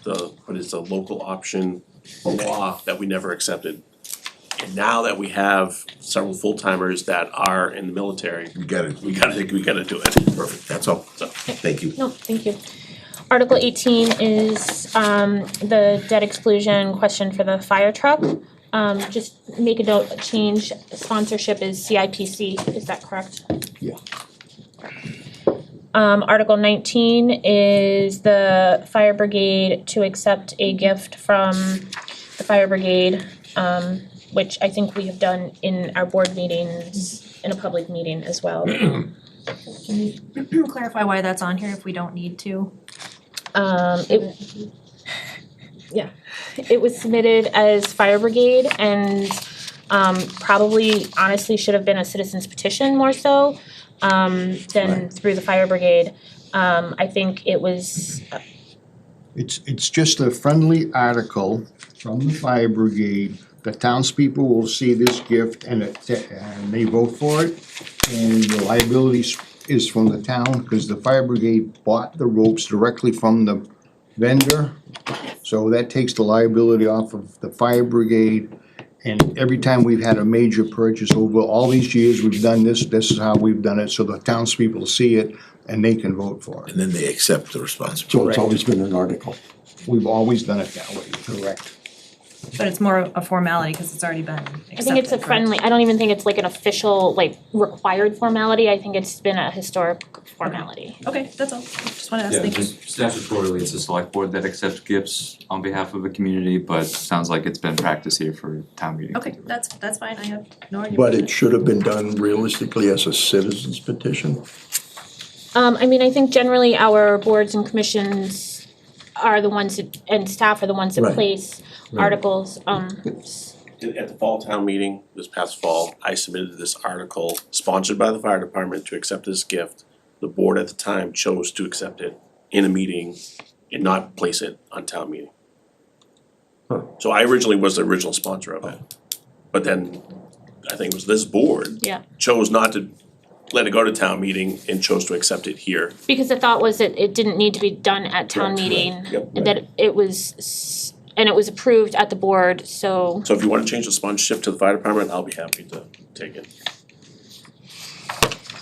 But it's a local option law that we never accepted. And now that we have several full-timers that are in the military, We gotta, we gotta do it. perfect, that's all. So, Thank you. No, thank you. Article 18 is the debt exclusion question for the fire truck. Just make a note, change sponsorship is CIPC, is that correct? Yeah. Article 19 is the fire brigade to accept a gift from the fire brigade, which I think we have done in our board meetings, in a public meeting as well. Can you clarify why that's on here if we don't need to? It was submitted as fire brigade and probably honestly should have been a citizen's petition more so than through the fire brigade. I think it was, It's just a friendly article from the fire brigade. The townspeople will see this gift and they vote for it. And the liability is from the town, because the fire brigade bought the ropes directly from the vendor. So that takes the liability off of the fire brigade. And every time we've had a major purchase over all these years, we've done this is how we've done it, so the townspeople see it and they can vote for it. And then they accept the So responsibility. it's always been an article. We've always done it that way, correct? But it's more a formality because it's already been accepted. I think it's a correct? friendly, I don't even think it's like an official, like, required formality, I think it's been a historic formality. Okay, that's all. Just wanted to ask, Yeah, thank you. just statutorily, it's the select board that accepts gifts on behalf of the community, but sounds like it's been practice here for town meeting. Okay, that's fine. I have no idea. But it should have been done realistically as a citizen's petition. I mean, I think generally our boards and commissions are the ones that, and staff are the ones that Right. place articles, At the fall town meeting this past fall, I submitted this article sponsored by the fire department to accept this gift. The board at the time chose to accept it in a meeting and not place it on town meeting. So I originally was the original sponsor of it. But then I think it was this board yeah. chose not to let it go to town meeting and chose to accept it here. Because the thought was that it didn't need to be done at town Correct. meeting, Yep. and that it was, and it was approved at the board, so. So if you wanna change the sponsorship to the fire department, I'll be happy to take it.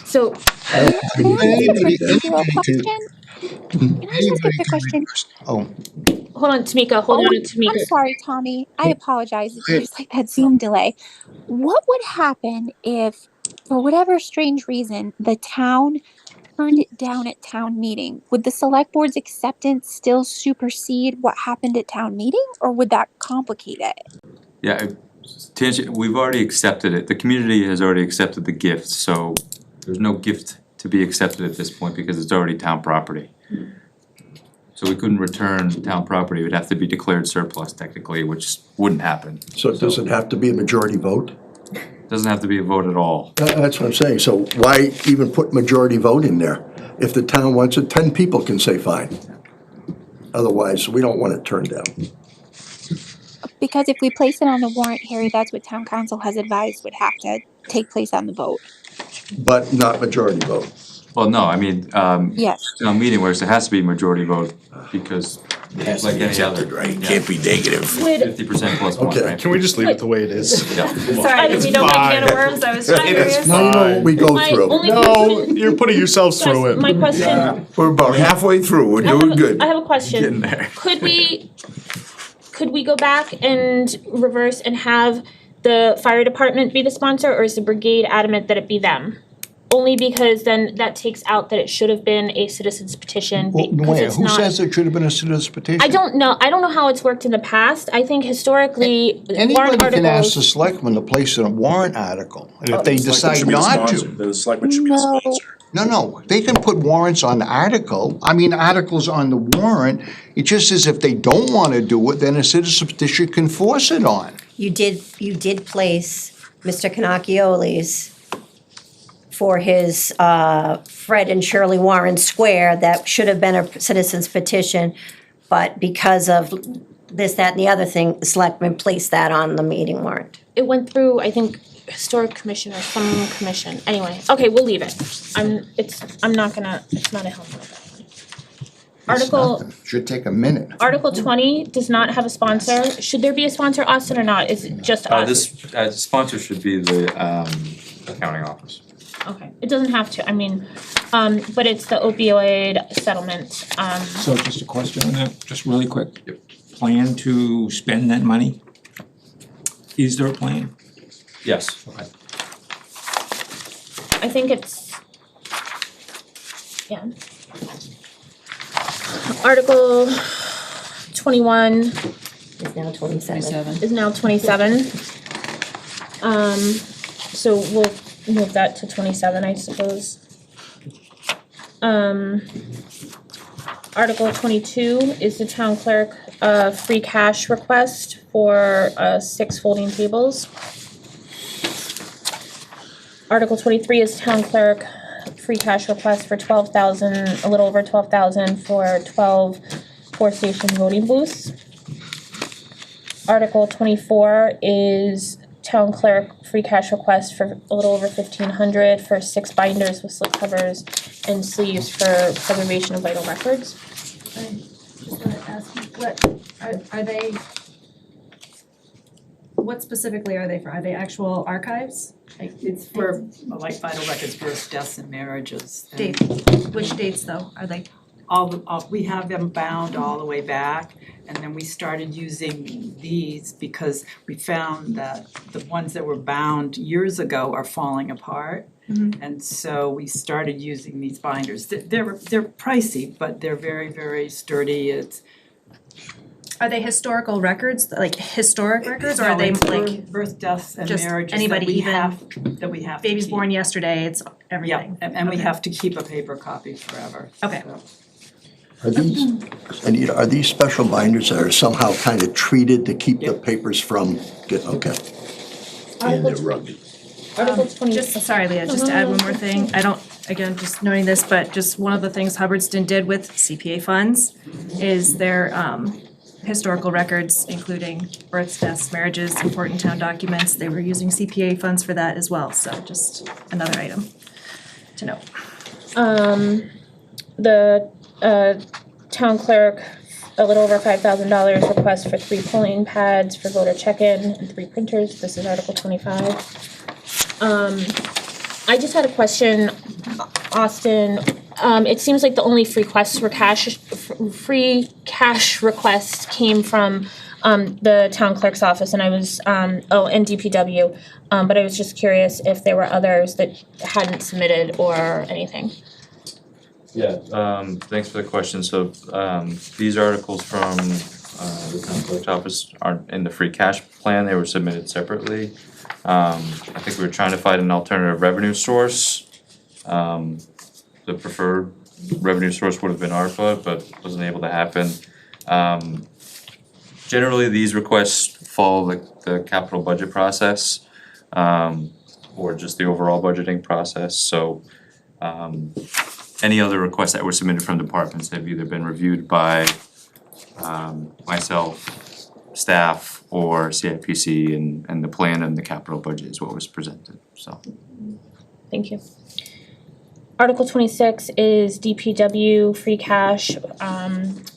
So, Can I ask a procedural question? Can I just ask a quick question? Oh, hold on, Tamika, hold on, Tamika. I'm sorry, Tommy. I apologize if there's like that Zoom delay. What would happen if, for whatever strange reason, the town turned it down at town meeting? Would the select board's acceptance still supersede what happened at town meeting, or would that complicate it? Yeah, we've already accepted it, the community has already accepted the gift, so there's no gift to be accepted at this point because it's already town property. So we couldn't return town property, it would have to be declared surplus technically, which wouldn't happen. So it doesn't have to be a majority vote? Doesn't have to be a vote at all. That's what I'm saying, so why even put majority vote in there? If the town wants it, 10 people can say fine. Otherwise, we don't want it turned down. Because if we place it on the warrant, Harry, that's what town council has advised would have to take place on the vote. But not majority vote. Well, no, I mean, Yes. town meeting where it has to be majority vote because It has to like be any other. accepted, right? It can't be negative. Would, 50% plus one, Okay. right? Can we just leave it the way it is? Yeah. Sorry, we don't like can of worms. I was just curious. Now you know what we go my through. only No, question, you're putting yourselves through guys, it. my question, We're about halfway through, we're doing good. I have a question. Getting there. Could we go back and reverse and have the fire department be the sponsor, or is the brigade adamant that it be them? Only because then that takes out that it should have been a citizen's petition because wait, it's who not. says it should have been a citizen's petition? I don't know how it's worked in the past. I think historically, Anybody warrant can ask the articles. selectmen to place in a warrant article, and if they The selectmen decide should be the not sponsor. to. Then the selectmen should be the No. sponsor. No, they can put warrants on the article, articles on the warrant. It just says if they don't wanna do it, then a citizen petition can force it on. You did place Mr. Cannacchioli's for his Fred and Shirley Warren Square, that should have been a citizen's petition, but because of this, that, and the other thing, the selectmen placed that on the meeting warrant. It went through, I think, historic commission or some commission. Anyway, okay, we'll leave it. It's not a helpful. Article, Nothing. Should take a minute. Article 20 does not have a sponsor. Should there be a sponsor, Austin, or not? Is it just us? This sponsor should be the accounting office. Okay, it doesn't have to, I mean, but it's the opioid settlement, So just a question on that, just really quick. Plan to spend that money? Is there a plan? Yes. I think it's, yeah. Article 21 It's now 27. is now 27. So we'll move that to 27, I suppose. Article 22 is the town clerk, free cash request for, 6 folding tables. Article 23 is town clerk, free cash request for 12,000, a little over 12,000 for 12 four-station voting booths. Article 24 is town clerk free cash request for a little over 1,500 for 6 binders with slip covers and sleeves for preservation of vital records. Just wanna ask you, what, are they, what specifically are they for? Are they actual archives? It's for, like, vital records, births, deaths, and marriages. And Dates, which dates though? Are they? we have them bound all the way back, and then we started using these because we found that the ones that were bound years ago are falling apart. And so we started using these binders. They're pricey, but they're very, very sturdy. Are they historical records, like historic records, or are they like birth, deaths, and just marriages anybody, that we even have to babies keep. born yesterday, it's everything? Yeah, and we Okay. have to keep a paper copy forever. Okay. So. Are these, Anita, are these special binders that are somehow kind of treated to keep the papers from okay? And they're rugged. Article 20. Just, sorry Leah, just to add one more thing, I don't, again, just noting this, but just one of the things Hubbardston did with CPA funds is their historical records, including births, deaths, marriages, important town documents, they were using CPA funds for that as well, so just another item to note. The town clerk, a little over $5,000 request for 3 polling pads for voter check-in and 3 printers. This is Article 25. I just had a question, Austin. It seems like the only free cash request came from the town clerk's office, and I was and DPW. But I was just curious if there were others that hadn't submitted or anything. Yeah, thanks for the question. So, these articles from, the town clerk's office aren't in the free cash plan, they were submitted separately. I think we were trying to find an alternative revenue source. The preferred revenue source would have been ARPA, but wasn't able to happen. Generally, these requests follow the capital budget process, or just the overall budgeting process, so, any other requests that were submitted from departments have either been reviewed by myself, staff, or CIPC, and the plan and the capital budget is what was presented, so. Thank you. Article 26 is DPW free cash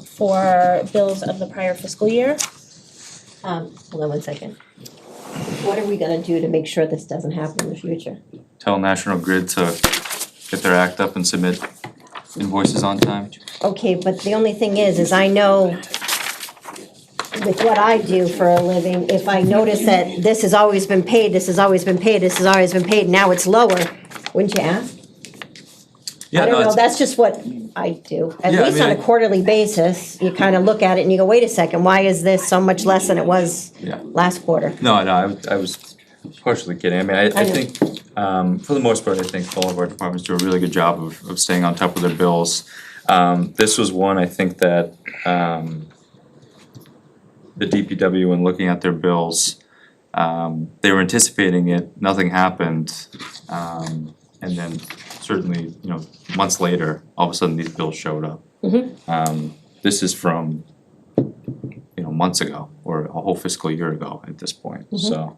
for bills of the prior fiscal year. Hold on one second. What are we gonna do to make sure this doesn't happen in the future? Tell National Grid to get their act up and submit invoices on time. Okay, but the only thing is I know with what I do for a living, if I notice that this has always been paid, this has always been paid, this has always been paid, now it's lower, wouldn't you ask? I don't know, that's just what I do. At Yeah, I least mean, on a quarterly basis, you kind of look at it and you go, wait a second, why is this so much less than it was Yeah. last quarter? No, I was partially kidding. I mean, I think, for the most part, I think all of our departments do a really good job of staying on top of their bills. This was one, I think that, the DPW, when looking at their bills, they were anticipating it, nothing happened. And then certainly, months later, all of a sudden these bills showed up. This is from, months ago, or a whole fiscal year ago at this point, so.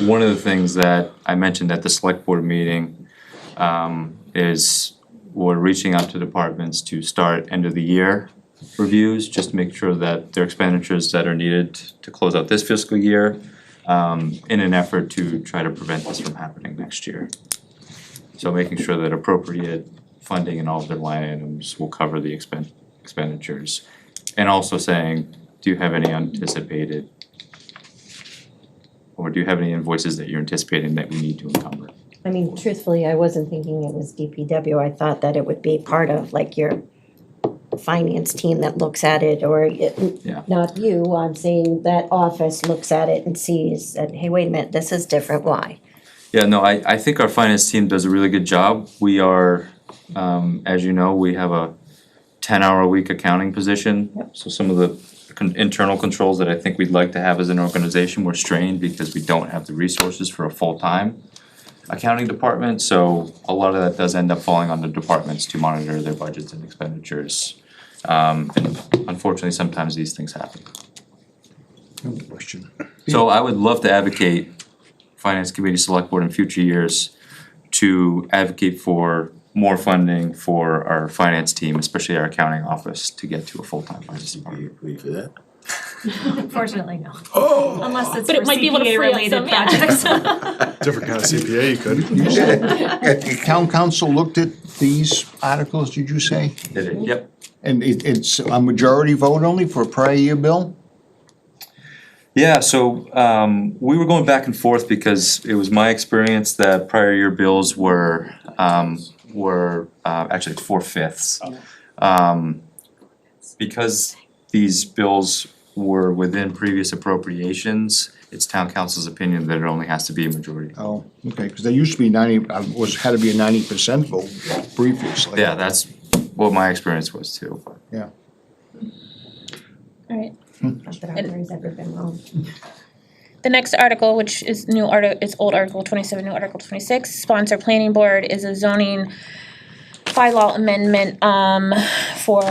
One of the things that I mentioned at the select board meeting, is we're reaching out to departments to start end of the year reviews, just to make sure that their expenditures that are needed to close out this fiscal year, in an effort to try to prevent this from happening next year. So making sure that appropriate funding in all of their line items will cover the expenditures. And also saying, do you have any anticipated, or do you have any invoices that you're anticipating that we need to encumber? I mean, truthfully, I wasn't thinking it was DPW, I thought that it would be part of like your finance team that looks at it, or Yeah. not you, I'm saying that office looks at it and sees that, hey, wait a minute, this is different, why? Yeah, no, I think our finance team does a really good job. We are, as you know, we have a 10-hour-a-week accounting position. So some of the internal controls that I think we'd like to have as an organization were strained because we don't have the resources for a full-time accounting department. So a lot of that does end up falling on the departments to monitor their budgets and expenditures. And unfortunately, sometimes these things happen. Question. So I would love to advocate, Finance Committee, Select Board in future years, to advocate for more funding for our finance team, especially our accounting office, to get to a full-time finance department. Agree for that? Unfortunately, no. Oh. Unless it's But for it might be able to free up CPA-related some, yeah. projects. Different kind of CPA you could. The town council looked at these articles, did you say? Yep. And it's a majority vote only for a prior year bill? Yeah, so we were going back and forth because it was my experience that prior year bills were actually 4/5. Because these bills were within previous appropriations, it's town council's opinion that it only has to be a majority. Oh, okay, because there used to be 90, had to be a 90% vote previously. Yeah, that's what my experience was too. But Yeah. Alright, Not that our brain's ever been wrong. the next article, which is is old Article 27, new Article 26, sponsor planning board, is a zoning bylaw amendment, for,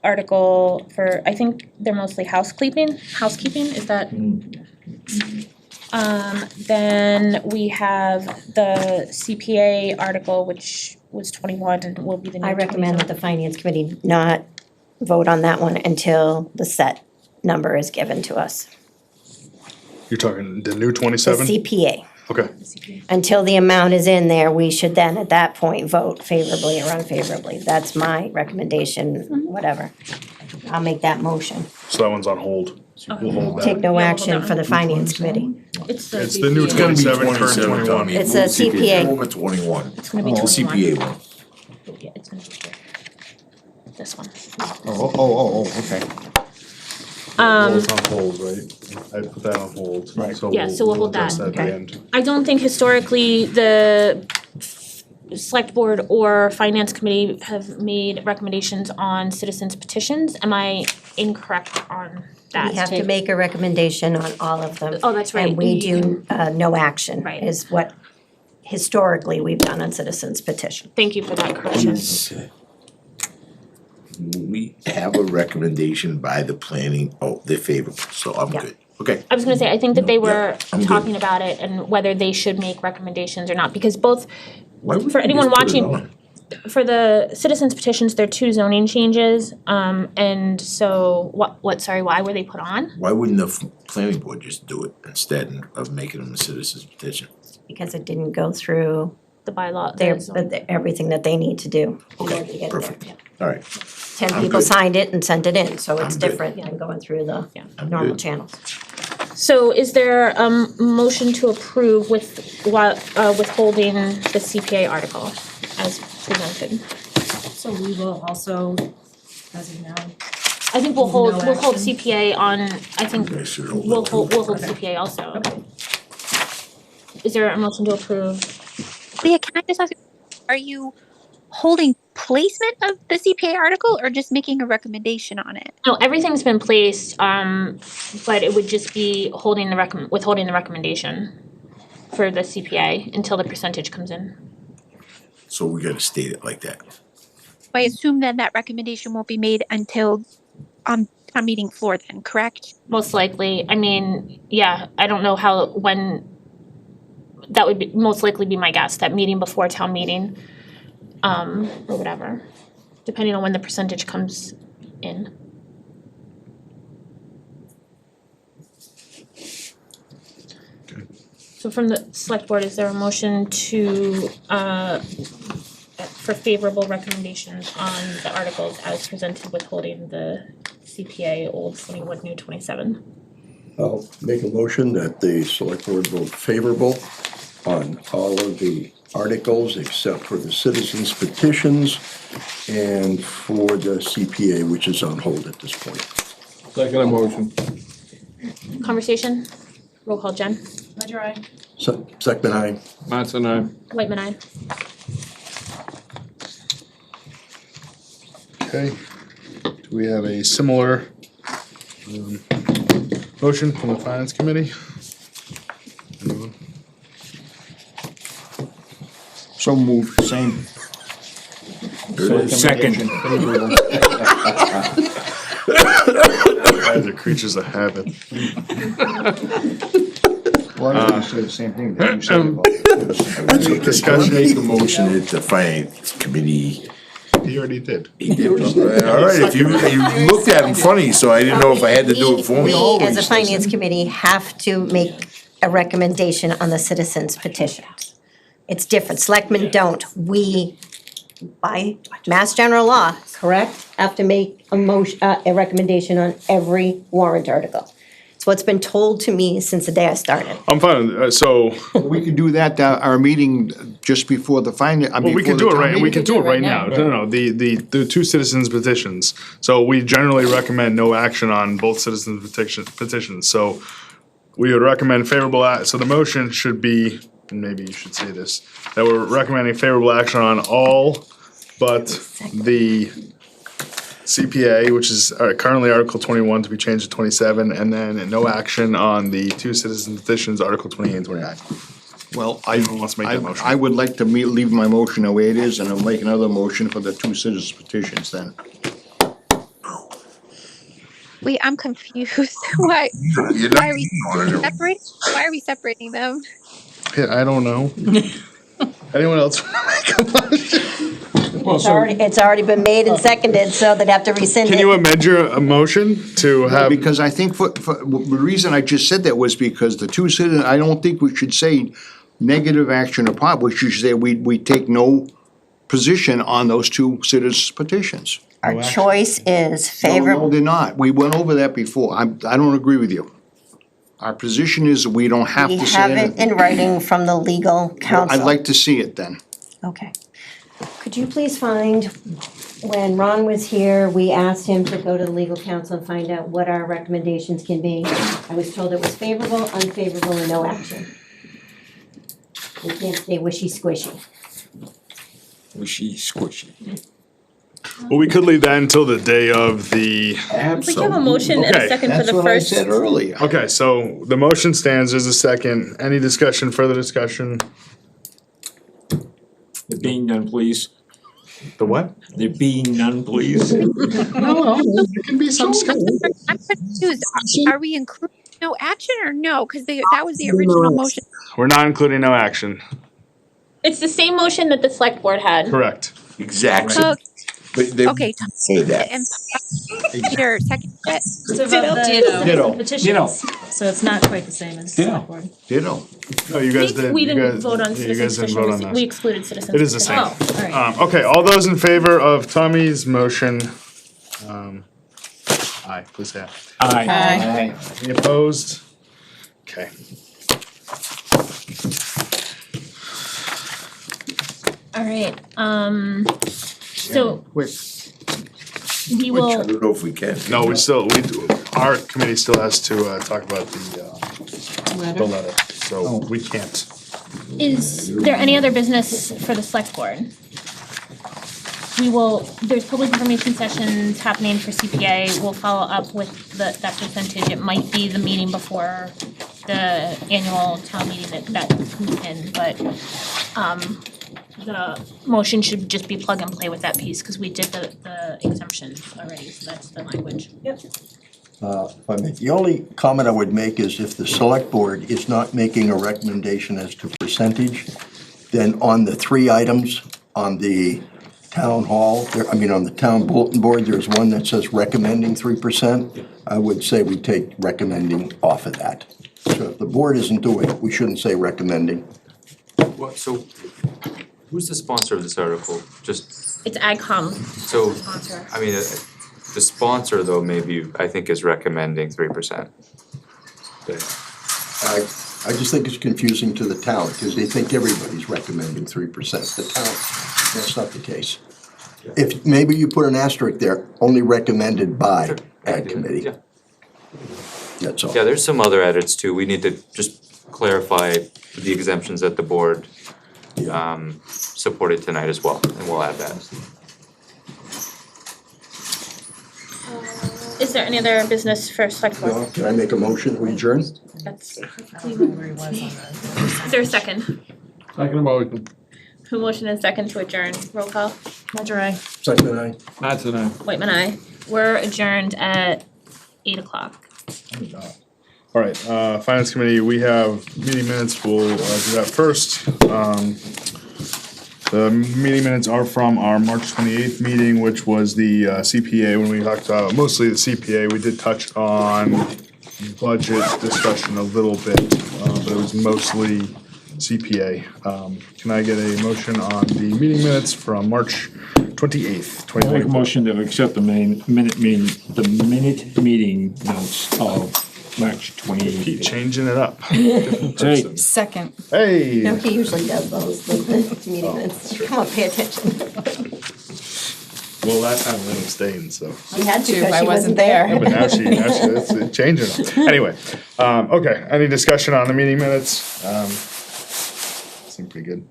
article for, I think they're mostly housekeeping, is that? Then we have the CPA article, which was 21 and will be the new I recommend that 27. the finance committee not vote on that one until the set number is given to us. You're talking the new The 27? CPA. Okay. Until the amount is in there, we should then at that point vote favorably or unfavorably. That's my recommendation, whatever. I'll make that motion. So that one's on hold. We'll hold Take that. no hold action that for the one. finance committee. It's It's the new CPA. 27, current 21. It's a CPA. Over 21. It's gonna be The 21. CPA one. Yeah, it's gonna be here. This one. Okay. Well, it's on hold, right? I put that on hold. Right. Yeah, so we'll hold address that. at the Okay. end. I don't think historically the select board or finance committee have made recommendations on citizens petitions. Am I incorrect on that? We have to make a recommendation on all of them. Oh, that's right. And we You do, no action. Right. Is what historically we've done on citizens petition. Thank you for that correction. Okay. We have a recommendation by the planning, they're favorable, so I'm Yeah. good. Okay. I was gonna say, I think that they were Yeah, I'm good. talking about it and whether they should make recommendations or not, because both, Why wouldn't for you anyone just put it watching, on? for the citizens petitions, there are 2 zoning changes, and so, why were they put on? Why wouldn't the planning board just do it instead of making them a citizen's petition? Because it didn't go through The bylaw, their, the everything that they need to do. in order to Okay, get there. perfect. All right, 10 I'm people good. signed it and sent it in, so it's I'm good. different than going through the I'm normal good. channels. So is there a motion to approve withholding the CPA article as presented? So we will also, as of now, I think we'll hold action. CPA on, I think You guys should hold we'll it. hold CPA also. Is there a motion to approve? Leah, can I just ask, are you holding placement of the CPA article or just making a recommendation on it? No, everything's been placed, but it would just be withholding the recommendation for the CPA until the percentage comes in. So we gotta state it like that. I assume then that recommendation won't be made until on town meeting floor then, correct? Most likely, I mean, yeah, I don't know when, that would be, most likely be my guess, that meeting before town meeting, or whatever, depending on when the percentage comes in. So from the select board, is there a motion to, for favorable recommendations on the articles as presented, withholding the CPA old 21, new 27? I'll make a motion that the select board vote favorable on all of the articles except for the citizens petitions and for the CPA, which is on hold at this point. Second motion. Conversation? Roll call, Jen. Ledger I. Second, aye. Mattson, aye. Whitman, aye. Okay. Do we have a similar motion from the finance committee? Anyone? So moved, same. Second. guys are creatures of habit. Well, I said the same thing that you said about the Discussion. Make a motion at the finance committee. He already did. He did. All right, if you looked at him funny, so I didn't know if I had to do it for We, me. as a finance committee, have to make a recommendation on the citizens petitions. It's different. Selectmen don't. We, by Mass General Law, correct, have to make a motion, a recommendation on every warrant article. It's what's been told to me since the day I started. I'm fine, so, We could do that, our meeting just before the finance, I mean, well, we can before do the it town right, we meeting. can do it right now. No, the two citizens petitions. So we generally recommend no action on both citizens petitions, so we would recommend favorable so the motion should be, and maybe you should say this, that we're recommending favorable action on all but the CPA, which is currently Article 21 to be changed to 27, and then no action on the two citizen petitions, Article 28 and 29. Well, Let's make that motion. I would like to leave my motion the way it is, and I'll make another motion for the two citizens petitions then. Wait, I'm confused. Why are we separating? Why are we separating them? Yeah, I don't know. Anyone else wanna make a motion? It's already been made and seconded, so they'd have to rescind it. Can you amend your motion to have? Because I think the reason I just said that was because the two citizens, I don't think we should say negative action upon, we should say we take no position on those two citizens petitions. Our choice is No, favorable. they're not. We went over that before. I don't agree with you. Our position is we don't have We to say have it anything. in writing from the legal counsel. I'd like to see it then. Okay. Could you please find, when Ron was here, we asked him to go to the legal counsel and find out what our recommendations can be. I was told it was favorable, unfavorable, and no action. We can't stay wishy-squishy. Wishy squishy. Well, we could leave that until the day of the. We have a motion and a Okay, second for That's the what I first. said earlier. Okay, so the motion stands as a second. Any discussion, further discussion? There being none, please. The what? There being none, please. No, there can be some. I'm confused. Are we including no action or no? Because that was the original motion. We're not including no action. It's the same motion that the select board had. Correct. Exactly. Oh, But they okay. say that. And Peter second it. It's about the Ditto. Ditto. petitions, so it's not quite the same as Ditto. select board. Ditto. No, you guys did. We you didn't guys- vote on yeah, you citizens guys didn't vote on petitions. We that. excluded citizens. It is the same. petitions. Oh, all right. Okay, all those in favor of Tommy's motion, aye, please say aye. Aye. Any opposed? Okay. All right, so Wait, we I will, don't know if we can. no, our committee still has to, talk about the letter, so we can't. is there any other business for the select board? There's public information sessions happening for CPA. We'll follow up with that percentage. It might be the meeting before the annual town meeting that comes in, but, the motion should just be plug and play with that piece, cause we did the exemptions already, so that's the language. Yep. If I may, the only comment I would make is if the select board is not making a recommendation as to percentage, then on the three items on the town hall, on the town bulletin board, there's one that says recommending 3%. I would say we take recommending off of that. So if the board isn't doing it, we shouldn't say recommending. Well, so, who's the sponsor of this article? Just, It's AgCom so, sponsor. I mean, the sponsor though, maybe, I think is recommending 3%. I just think it's confusing to the town, because they think everybody's recommending 3%. The town, that's not the case. If, maybe you put an asterisk there, only recommended by Ag Committee, Yeah. that's all. Yeah, there's some other edits too. We need to just clarify the exemptions that the board supported tonight as well, and we'll add that. Is there any other business for select board? Well, can I make a motion, we adjourn? That's. Is there a second? Second motion. Who motion and second to adjourn? Roll call. Ledger I. Second, aye. Mattson, aye. Whitman, aye. We're adjourned at 8 o'clock. All right, Finance Committee, we have meeting minutes, we'll do that first. The meeting minutes are from our March 28th meeting, which was the CPA, when we talked about mostly the CPA. We did touch on budget discussion a little bit, but it was mostly CPA. Can I get a motion on the meeting minutes from March 28th, I make a 2024? motion to accept the minute meeting notes of March Keep 28th. changing it up. Hey. Second. Hey! No, he usually does those, the meeting minutes. Come on, pay attention. Well, that time I abstained, so. She had to If because I she wasn't wasn't there. there. But now it's changing. Anyway, okay, any discussion on the meeting minutes? Seem pretty good.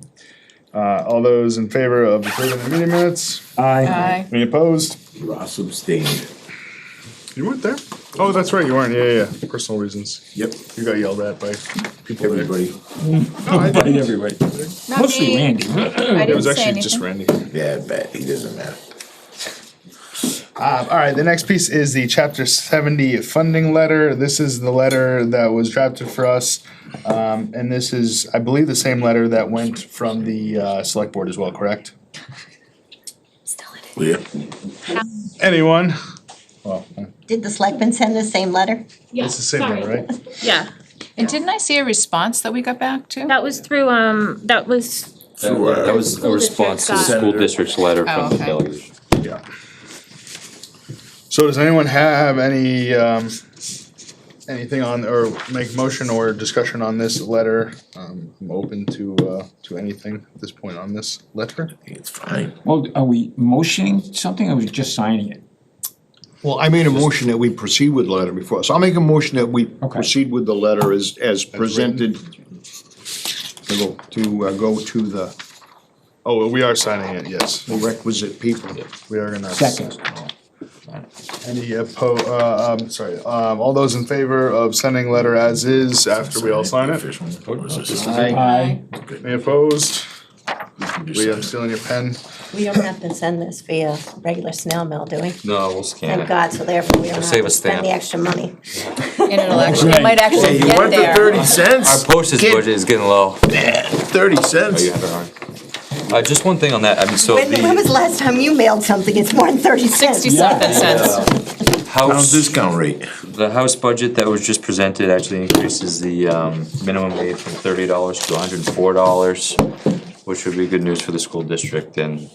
All those in favor of approving the meeting minutes? Aye. Any opposed? Ross abstained. You weren't there? Oh, that's right, you weren't, yeah, personal reasons. Yep. You got yelled at by people there. Everybody. No, I By didn't. everybody. Not Mostly me. Randy. I It was didn't say actually just anything. Randy. Yeah, I bet, he doesn't matter. All right, the next piece is the chapter 70 funding letter. This is the letter that was drafted for us. And this is, I believe, the same letter that went from the select board as well, correct? Yeah. Anyone? Well, Did the selectmen send the same letter? Yeah, it's the same sorry. letter, right? Yeah, And didn't I see a response that we got back to? that was through, that was, Through, That was a School response to the district school got- district's letter Oh, from the okay. delegation. Yeah. So does anyone have any, anything on, or make motion or discussion on this letter? I'm open to anything at this point on this letter. I think it's fine. Well, are we motioning something or are we just signing it? Well, I made a motion that we proceed with the letter before, so I'll make a motion that we Okay. proceed with the letter as presented. To go to the Oh, we are signing it, yes. requisite people. We are gonna. Second. Any all those in favor of sending letter as is after we all sign it? Aye. Any opposed? We have still in your pen? We don't have to send this via regular snail mail, do we? No, we'll scan Thank it. God, so therefore we don't have Save to a spend stamp. the extra money. And it'll actually, it might actually You get want the there. 30 Our cents? postage budget is getting low. 30 Oh, cents? you have it on. Just one thing on that, I mean, so When was the the last time you mailed something? It's more than 30 cents. 60-something cents. Pound house, discount rate. the house budget that was just presented actually increases the minimum aid from $30 to $104, which would be good news for the school district, and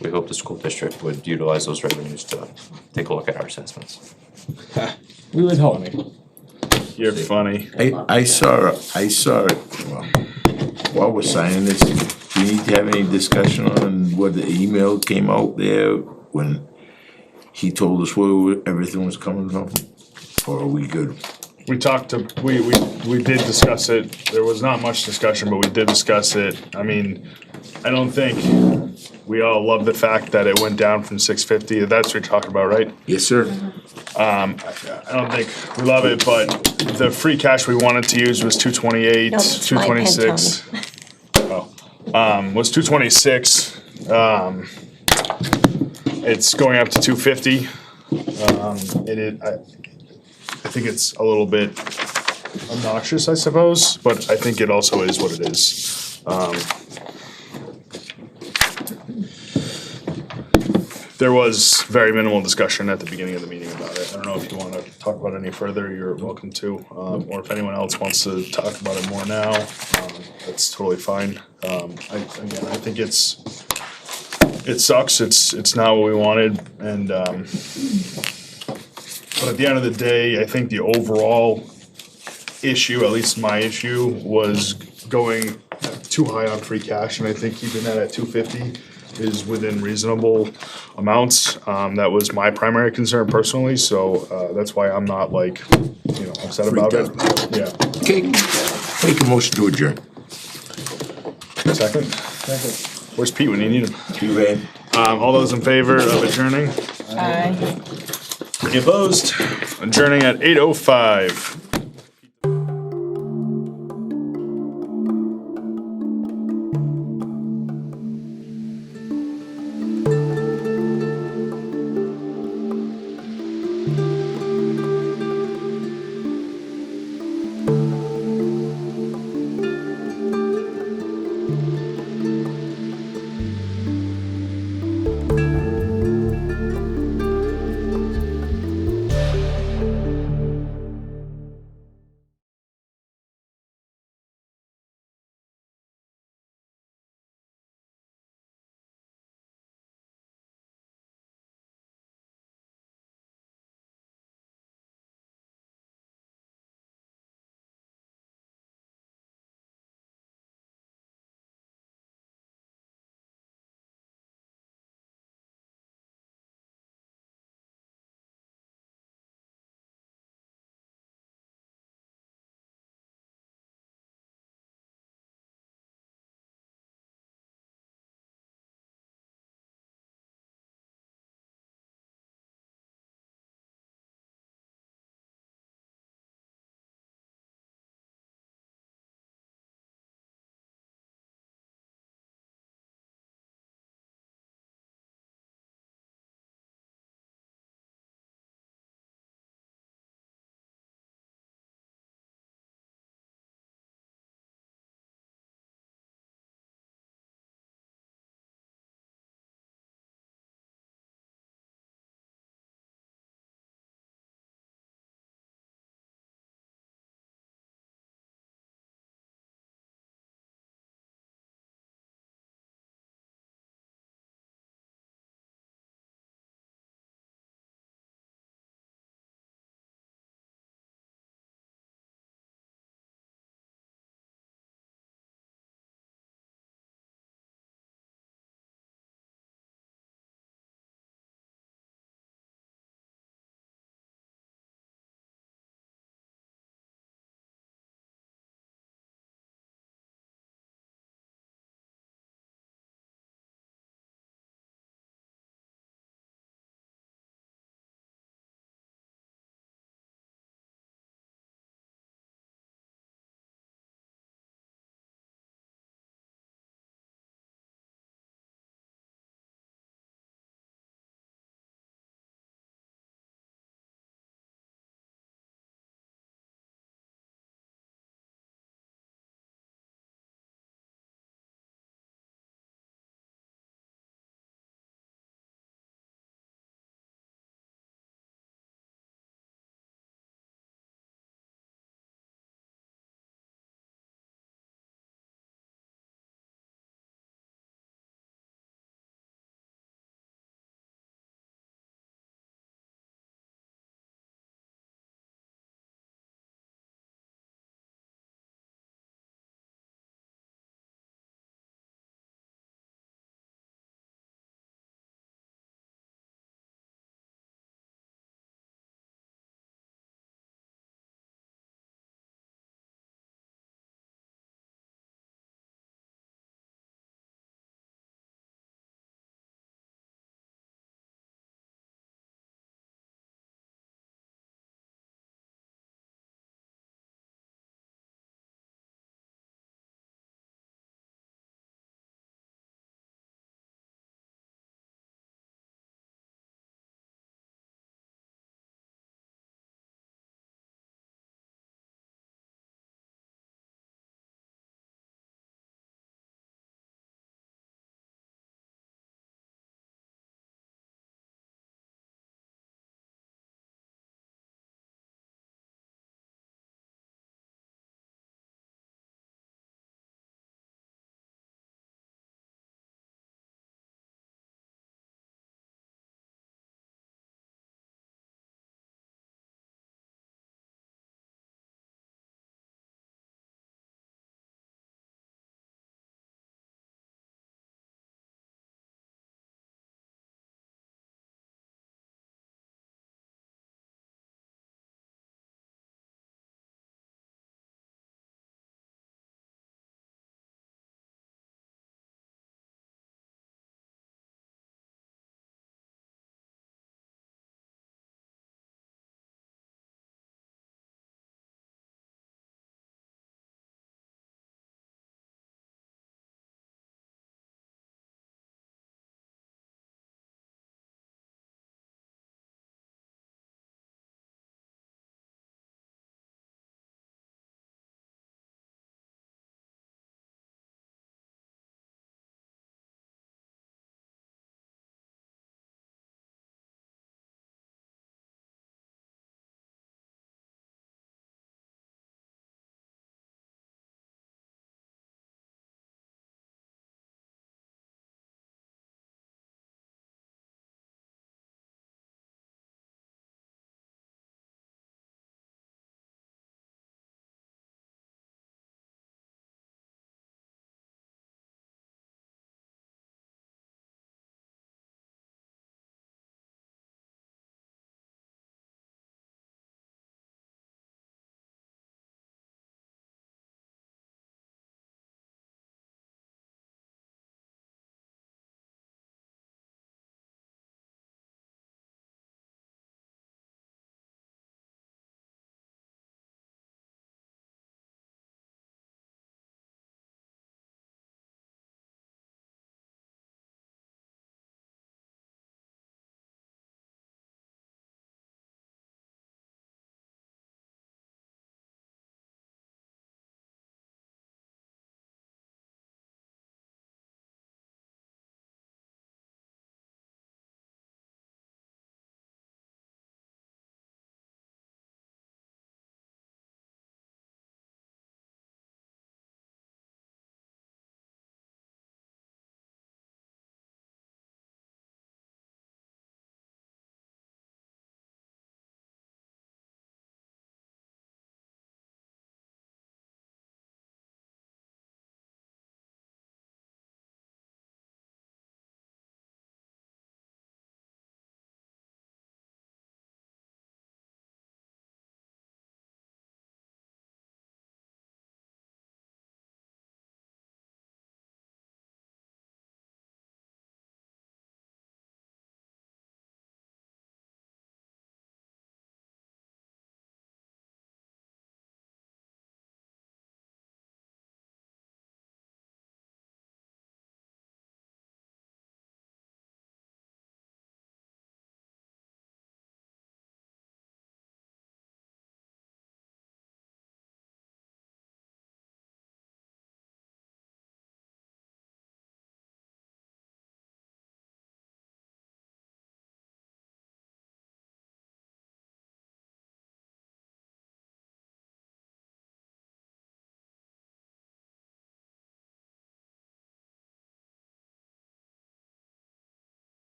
we hope the school district would utilize those revenues to take a look at our assessments. We would hope. You're funny. I saw, well, while we're signing this, do you need to have any discussion on what the email came out there when he told us where everything was coming from? Or are we good? We talked to, we did discuss it. There was not much discussion, but we did discuss it. I mean, I don't think we all love the fact that it went down from 650. That's what you're talking about, right? Yes, sir. I don't think we love it, but the free cash we wanted to use was 228, No, that's my pen, 226. Was 226. It's going up to 250. I think it's a little bit obnoxious, I suppose, but I think it also is what it is. There was very minimal discussion at the beginning of the meeting about it. I don't know if you want to talk about it any further, you're welcome to. Or if anyone else wants to talk about it more now, that's totally fine. I think it sucks, it's not what we wanted, and, but at the end of the day, I think the overall issue, at least my issue, was going too high on free cash, and I think keeping that at 250 is within reasonable amounts. That was my primary concern personally, so that's why I'm not like, upset about it. Yeah. Okay, make a motion to adjourn. Second? Where's Pete when you need him? You ready? All those in favor of adjourning? Aye. Any opposed? Adjourning at 8:05.